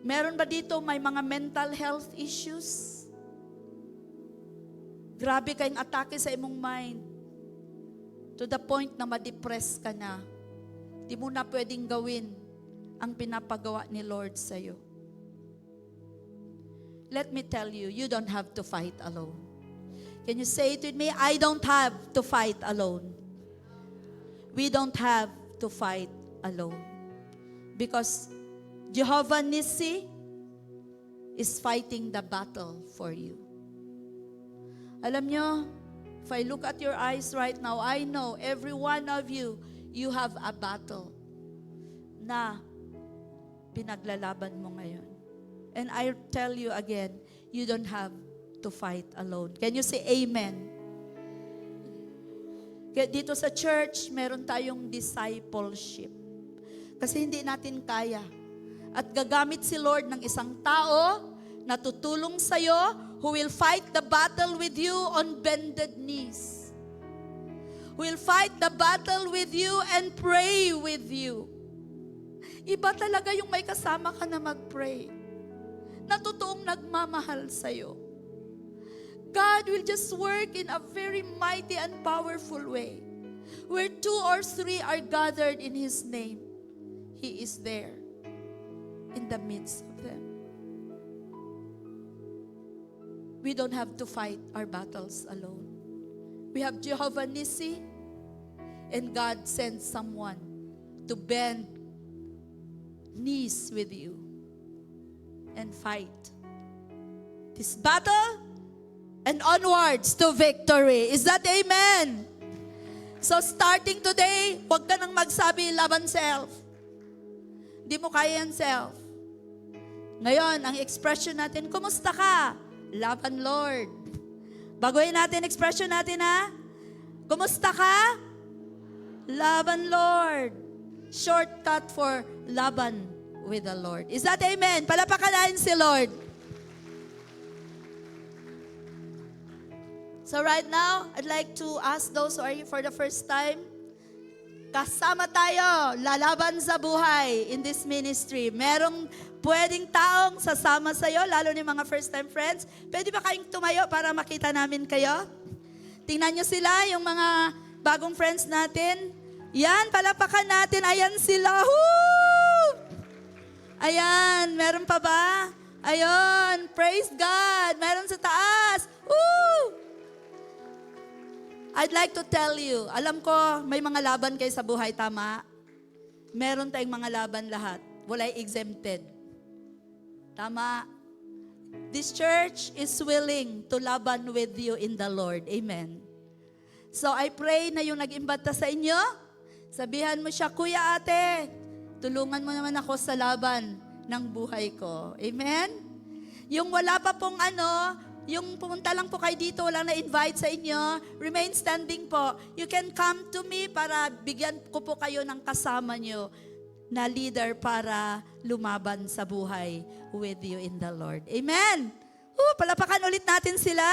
Meron ba dito may mga mental health issues? Grabe kayong atake sa imong mind. To the point na ma-depress ka na. Di mo na pwedeng gawin ang pinapagawa ni Lord sa'yo. Let me tell you, you don't have to fight alone. Can you say it with me? I don't have to fight alone. We don't have to fight alone. Because Jehovah Nissi is fighting the battle for you. Alam nyo, if I look at your eyes right now, I know every one of you, you have a battle na pinaglalaban mo ngayon. And I tell you again, you don't have to fight alone. Can you say amen? Kaya dito sa church, meron tayong discipleship. Kasi hindi natin kaya. At gagamit si Lord ng isang tao na tutulong sa'yo, who will fight the battle with you on bended knees. Will fight the battle with you and pray with you. Iba talaga yung may kasama ka na mag-pray. Na totoong nagmamahal sa'yo. God will just work in a very mighty and powerful way. Where 2 or 3 are gathered in His name, He is there in the midst of them. We don't have to fight our battles alone. We have Jehovah Nissi, and God sends someone to bend knees with you and fight this battle and onwards to victory. Is that amen? So starting today, huwag ka nang magsabi, laban self. Di mo kaya yan self. Ngayon, ang expression natin, kumusta ka? Laban Lord. Baguhin natin expression natin ha? Kumusta ka? Laban Lord. Shortcut for laban with the Lord. Is that amen? Palapakan natin si Lord. So right now, I'd like to ask those who are here for the first time, kasama tayo, lalaban sa buhay in this ministry. Merong pwedeng taong sasama sa'yo, lalo ni mga first-time friends. Pwede ba kayong tumayo para makita namin kayo? Tingnan nyo sila, yung mga bagong friends natin. Yan, palapakan natin. Ayan sila. Woo! Ayan, meron pa ba? Ayun, praise God. Meron sa taas. Woo! I'd like to tell you, alam ko may mga laban kayo sa buhay, tama? Meron tayong mga laban lahat. Wala'y exempted. Tama? This church is willing to laban with you in the Lord. Amen. So I pray na yung nag-imbata sa inyo, sabihan mo siya, Kuya Ate, tulungan mo naman ako sa laban ng buhay ko. Amen? Yung wala pa pong yung pumunta lang po kayo dito, wala na-invite sa inyo, remain standing po. You can come to me para bigyan ko po kayo ng kasama nyo na leader para lumaban sa buhay with you in the Lord. Amen! Palapakan ulit natin sila.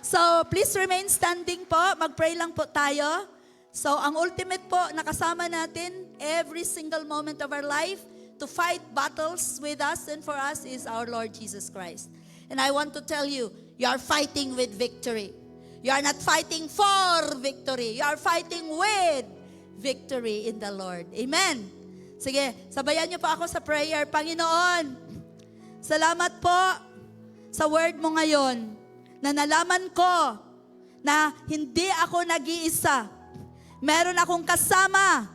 So, please remain standing po. Mag-pray lang po tayo. So, ang ultimate po na kasama natin every single moment of our life to fight battles with us and for us is our Lord Jesus Christ. And I want to tell you, you are fighting with victory. You are not fighting for victory. You are fighting with victory in the Lord. Amen. Sige, sabayan niyo po ako sa prayer. Panginoon, salamat po sa word mo ngayon na nalaman ko na hindi ako nag-iisa. Meron akong kasama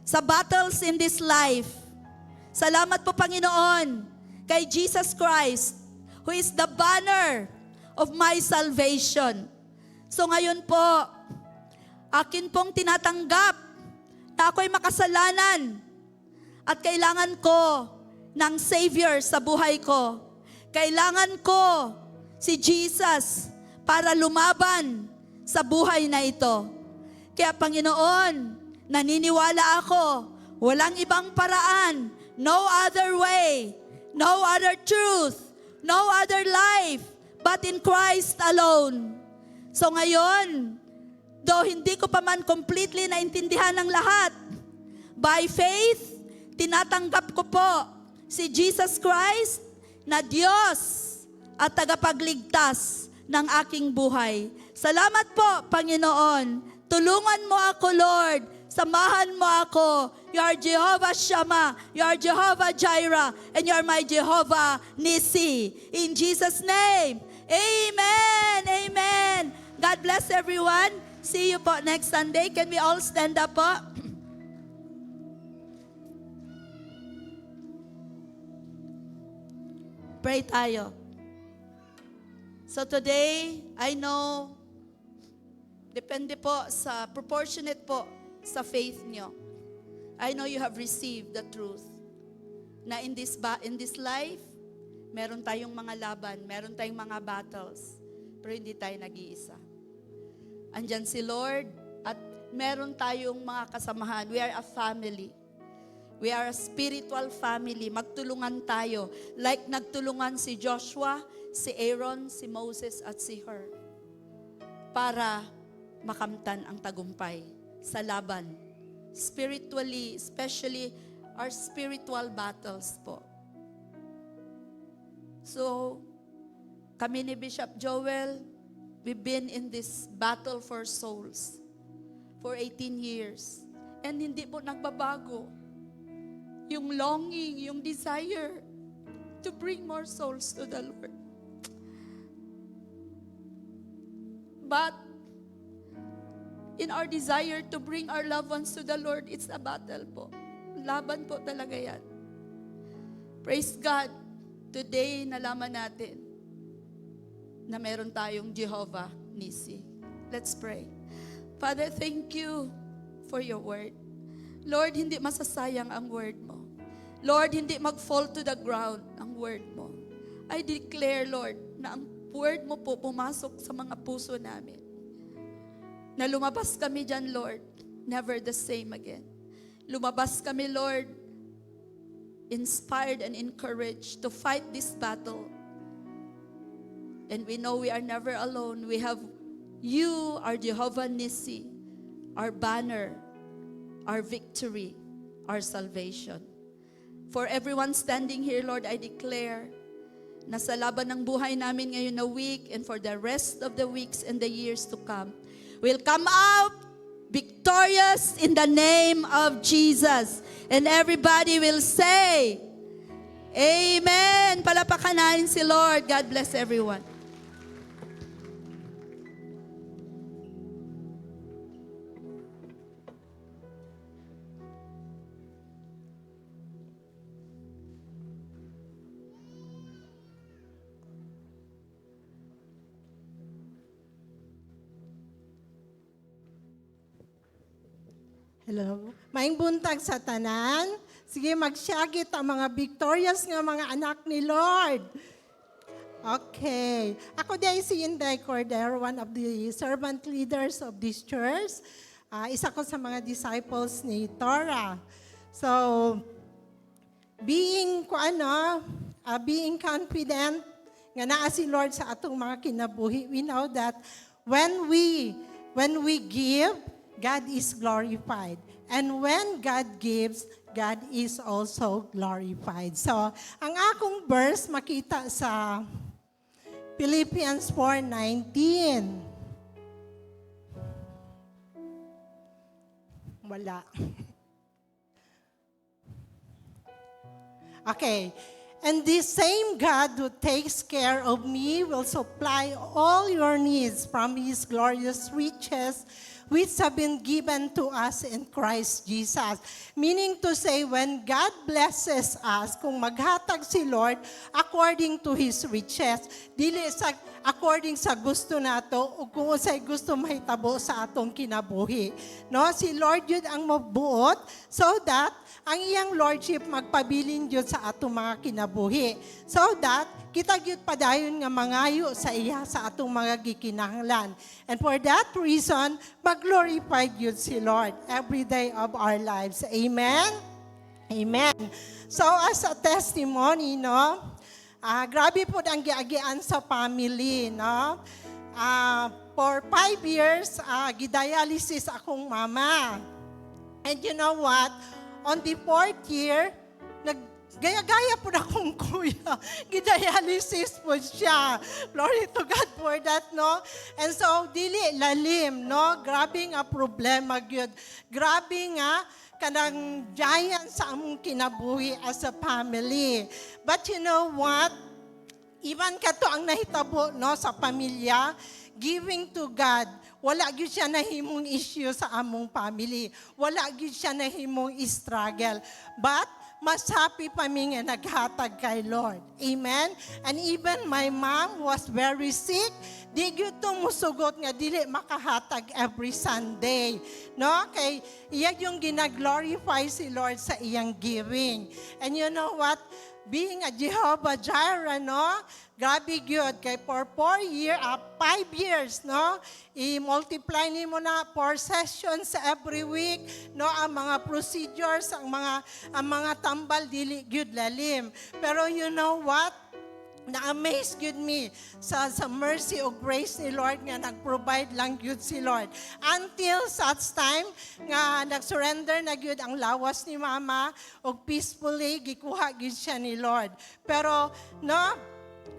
sa battles in this life. Salamat po, Panginoon, kay Jesus Christ, who is the banner of my salvation. So ngayon po, akin pong tinatanggap na ako'y makasalanan at kailangan ko ng Savior sa buhay ko. Kailangan ko si Jesus para lumaban sa buhay na ito. Kaya Panginoon, naniniwala ako, walang ibang paraan, no other way, no other truth, no other life but in Christ alone. So ngayon, though hindi ko pa man completely naintindihan ng lahat, by faith, tinatanggap ko po si Jesus Christ na Diyos at tagapagligtas ng aking buhay. Salamat po, Panginoon. Tulungan mo ako, Lord. Samahan mo ako. You are Jehovah Shammah. You are Jehovah Jireh. And you are my Jehovah Nissi. In Jesus' name. Amen. Amen. God bless everyone. See you po next Sunday. Can we all stand up po? Pray tayo. So today, I know, depende po sa, proportionate po sa faith nyo. I know you have received the truth. na in this life, meron tayong mga laban, meron tayong mga battles, pero hindi tayo nag-iisa. Andyan si Lord at meron tayong mga kasamahan. We are a family. We are a spiritual family. Magtulungan tayo. Like nagtulungan si Joshua, si Aaron, si Moses at si Hur. Para makamtan ang tagumpay sa laban. Spiritually, especially our spiritual battles po. So, kami ni Bishop Joel, we've been in this battle for souls for 18 years. And hindi po nagbabago. Yung longing, yung desire to bring more souls to the Lord. But, in our desire to bring our loved ones to the Lord, it's a battle po. Laban po talaga yan. Praise God. Today, nalaman natin na meron tayong Jehovah Nissi. Let's pray. Father, thank you for your word. Lord, hindi masasayang ang word mo. Lord, hindi mag-fall to the ground ang word mo. I declare, Lord, na ang word mo po pumasok sa mga puso namin. Na lumabas kami dyan, Lord, never the same again. Lumabas kami, Lord, inspired and encouraged to fight this battle. And we know we are never alone. We have you, our Jehovah Nissi, our banner, our victory, our salvation. For everyone standing here, Lord, I declare na sa laban ng buhay namin ngayon na week and for the rest of the weeks and the years to come, we'll come out victorious in the name of Jesus. And everybody will say, Amen. Palapakan natin si Lord. God bless everyone. Hello. Maing buntag sa tanan. Sige, magsyagit ang mga victorious nga mga anak ni Lord. Okay. Ako din si Inday Cordero, one of the servant leaders of this church. Isa ko sa mga disciples ni Torah. So, being confident nga naa si Lord sa atong mga kinabuhi, we know that when we give, God is glorified. And when God gives, God is also glorified. So, ang akong verse makita sa Philippians 4:19. Wala. Okay. And this same God who takes care of me will supply all your needs from His glorious riches, which have been given to us in Christ Jesus. Meaning to say, when God blesses us, kung maghatag si Lord according to His riches, dili sa according sa gusto nato o kung usay gusto mahitabo sa atong kinabuhi. No, si Lord yun ang mabuot so that ang iyang lordship magpabilin yun sa atong mga kinabuhi. So that kita gyud padayon nga mangayo sa iya sa atong mga gikinahanglan. And for that reason, mag-glorify gyud si Lord every day of our lives. Amen? Amen. So as a testimony, no, grabe po ang giagian sa family, no? For 5 years, gidialysis akong mama. And you know what? On the 4th year, gaya-gaya po na akong kuya. Gidialysis po siya. Glory to God for that, no? And so, dili lalim, no? Grabe nga problema, gyud. Grabe nga, kanang giant sa among kinabuhi as a family. But you know what? Even kato ang nahitabo, no, sa pamilya, giving to God, wala gyud siya nahimong issue sa among family. Wala gyud siya nahimong struggle. But mas happy kami nga naghatag kay Lord. Amen? And even my mom was very sick. Di gyud to musugot nga dili makahatag every Sunday. No? Kay iya yung ginaglorify si Lord sa iyang giving. And you know what? Being a Jehovah Jireh, no? Grabe gyud kay for 5 years, no? I-multiply ni mo na 4 sessions every week, no? Ang mga procedures, ang mga tambal dili gyud lalim. Pero you know what? Na-amaze gyud me sa mercy o grace ni Lord nga nag-provide lang gyud si Lord. Until such time nga nag-surrender na gyud ang lawas ni Mama o peacefully gikuha gyud siya ni Lord. Pero no,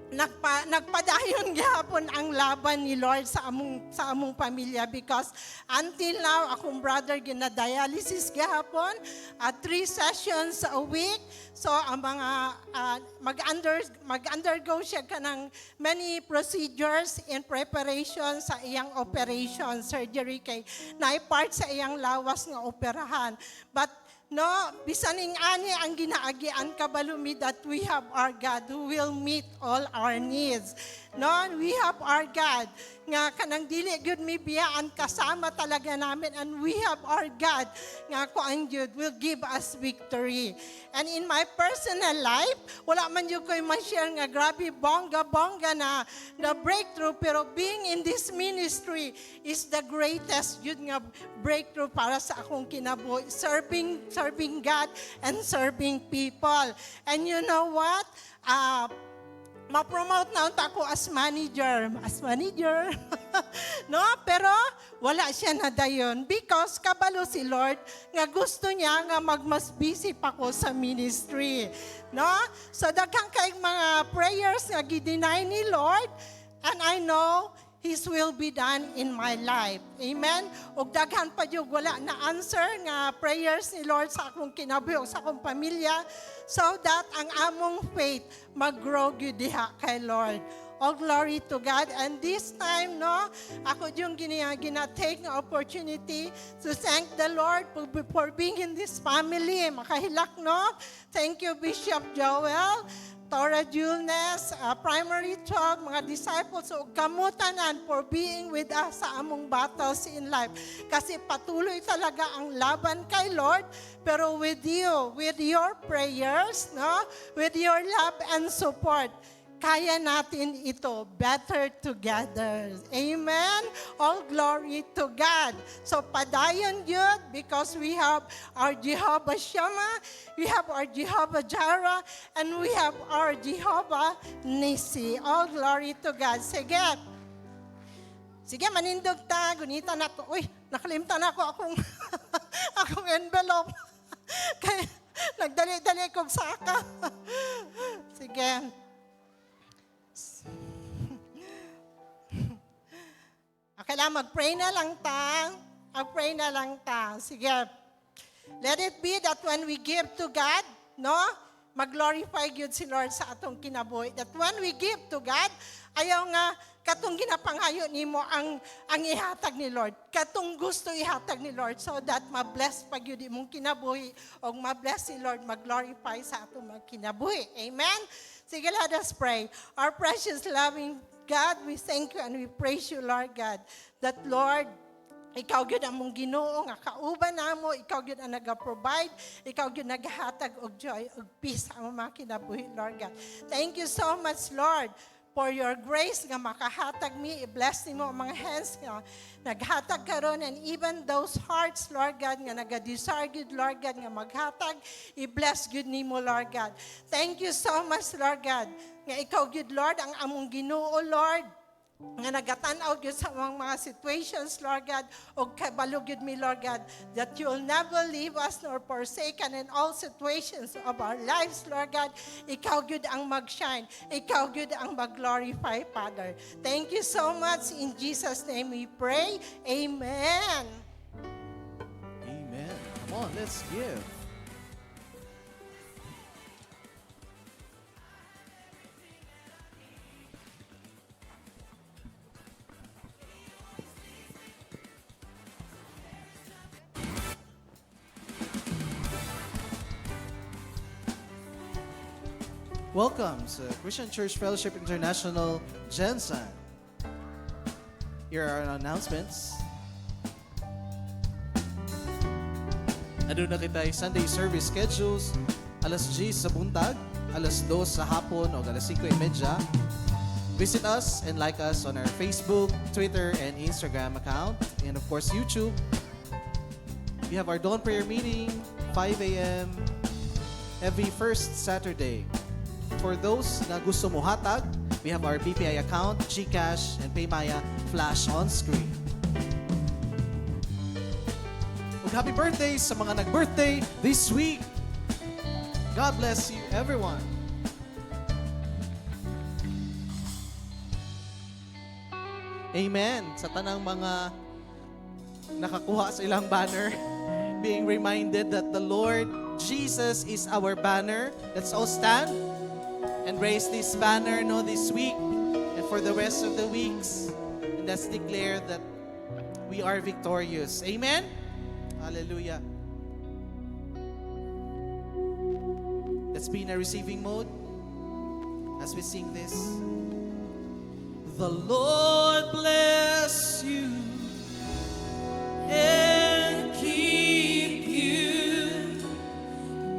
nagpadayon gyapon ang laban ni Lord sa among pamilya because until now akong brother gina-dialysis gyapon 3 sessions a week. So ang mga mag-undergo siya kanang many procedures in preparation sa iyang operation surgery kay naay part sa iyang lawas nga operahan. But no, bisaning ani ang ginaagian kabalumi that we have our God who will meet all our needs. No, we have our God nga kanang dili gyud mi biyaan kasama talaga namin, and we have our God nga kuan gyud will give us victory. And in my personal life, wala man gyud koy ma-share nga grabe bongga na breakthrough, pero being in this ministry is the greatest gyud nga breakthrough para sa akong kinabuhi, serving God and serving people. And you know what? Ma-promote na unta ako as manager. No? Pero wala siya na dayon because kabalo si Lord nga gusto niya nga mas busy pa ko sa ministry. No? So daghang kay mga prayers nga gideny ni Lord, and I know His will be done in my life. Amen? Ug daghan pa yung wala na answer nga prayers ni Lord sa akong kinabuhi, sa akong pamilya, so that ang among faith mag-grow gyud diha kay Lord. All glory to God. And this time, no, ako yung gina-take na opportunity to thank the Lord for being in this family. Makahilak, no? Thank you, Bishop Joel, Tora Julnes, Primary 12, mga disciples, o kamutanan for being with us sa among battles in life. Kasi patuloy talaga ang laban kay Lord, pero with you, with your prayers, no, with your love and support, kaya natin ito better together. Amen? All glory to God. So padayon yun because we have our Jehovah Shammah, we have our Jehovah Jireh, and we have our Jehovah Nissi. All glory to God. Sige, manindog ta. Gunita na to. Uy, nakalimtan ako akong akong envelope. Kaya nagdali-dali kong saka. Sige. Kailangan mag-pray na lang ta. Mag-pray na lang ta. Sige. Let it be that when we give to God, no, mag-glorify yun si Lord sa atong kinabuhi. That when we give to God, ayaw nga, katong ginapanghayo ni mo ang ihatag ni Lord. Katong gusto ihatag ni Lord so that ma-bless pag yun mong kinabuhi o ma-bless si Lord, mag-glorify sa atong mga kinabuhi. Amen? Sige, let us pray. Our precious loving God, we thank you and we praise you, Lord God, that Lord, ikaw gyud ang mong Ginoo nga kauban namo, ikaw gyud ang naga-provide, ikaw gyud naghatag og joy og peace ang mga kinabuhi, Lord God. Thank you so much, Lord, for your grace nga makahatag me, i-bless nimo ang mga hands nga naghatag karon, and even those hearts, Lord God, nga naga-desire gyud, Lord God, nga maghatag, i-bless gyud nimo, Lord God. Thank you so much, Lord God, nga ikaw gyud, Lord, ang among Ginoo, Lord, nga nagatan-aw gyud sa mga situations, Lord God, o kabalo gyud mi, Lord God, that you will never leave us nor forsake us in all situations of our lives, Lord God. Ikaw gyud ang mag-shine. Ikaw gyud ang mag-glorify, Father. Thank you so much. In Jesus' name we pray. Amen. Amen. Come on, let's give. Welcome to Christian Church Fellowship International, Jensen. Here are our announcements. Ano na kita yung Sunday service schedules, alas 10 sa buntag, alas 2 sa hapon o alas 5:30. Visit us and like us on our Facebook, Twitter, and Instagram account. And of course, YouTube. We have our dawn prayer meeting, 5 a.m. every first Saturday. For those na gusto mo hatag, we have our BPI account, GCash, and PayMaya flash on screen. Happy birthday sa mga nag-birthday this week. God bless you, everyone. Amen. Sa tanang mga nakakuha sa ilang banner, being reminded that the Lord Jesus is our banner. Let's all stand and raise this banner this week and for the rest of the weeks. And let's declare that we are victorious. Amen. Hallelujah. Let's be in a receiving mode as we sing this. The Lord bless you and keep you.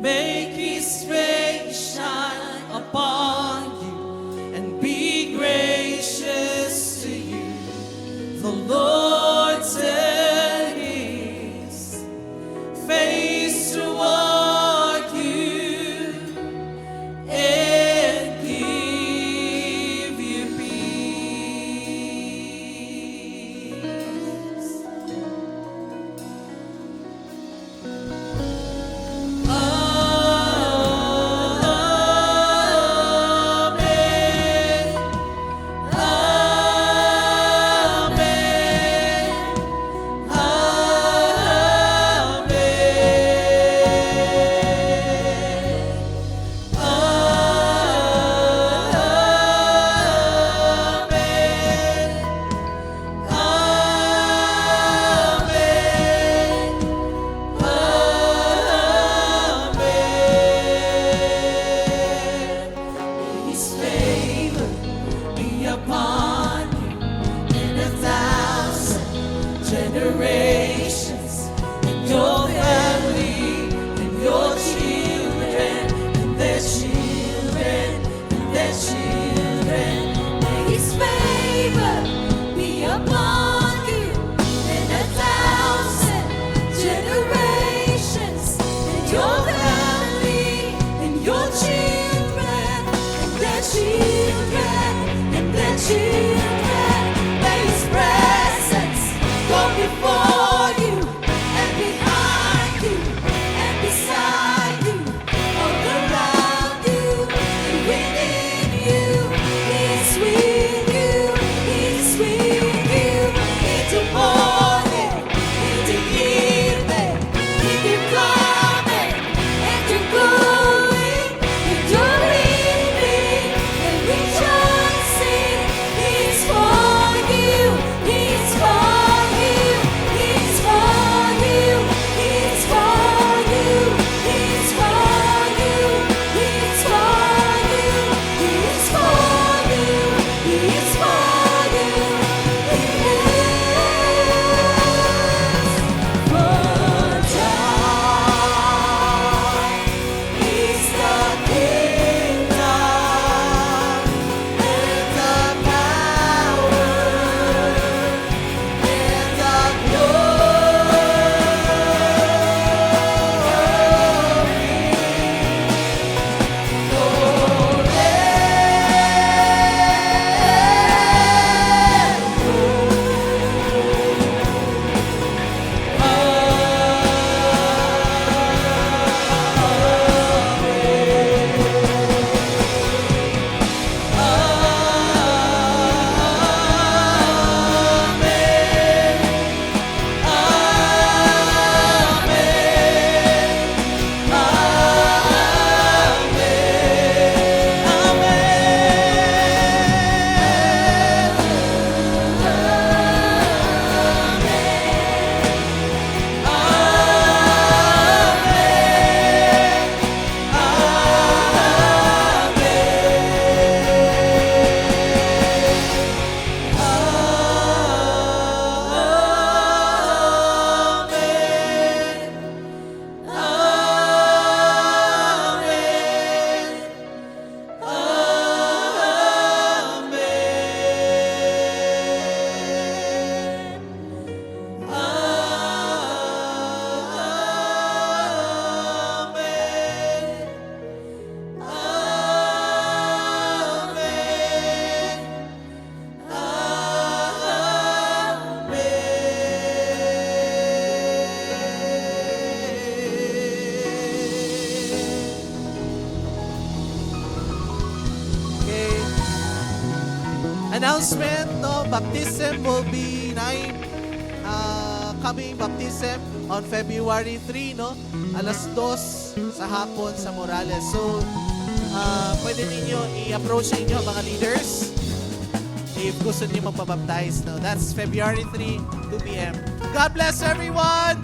Make His face shine upon you and be gracious to you. The Lord turn His face toward you and give you peace. announcement, no? Baptism will be coming baptism on February 3, no? Alas 2 sa hapon sa Morales. So, pwede ninyo i-approach sa inyo mga leaders if gusto niyo magpabaptize, no? That's February 3, 2 p.m. God bless everyone!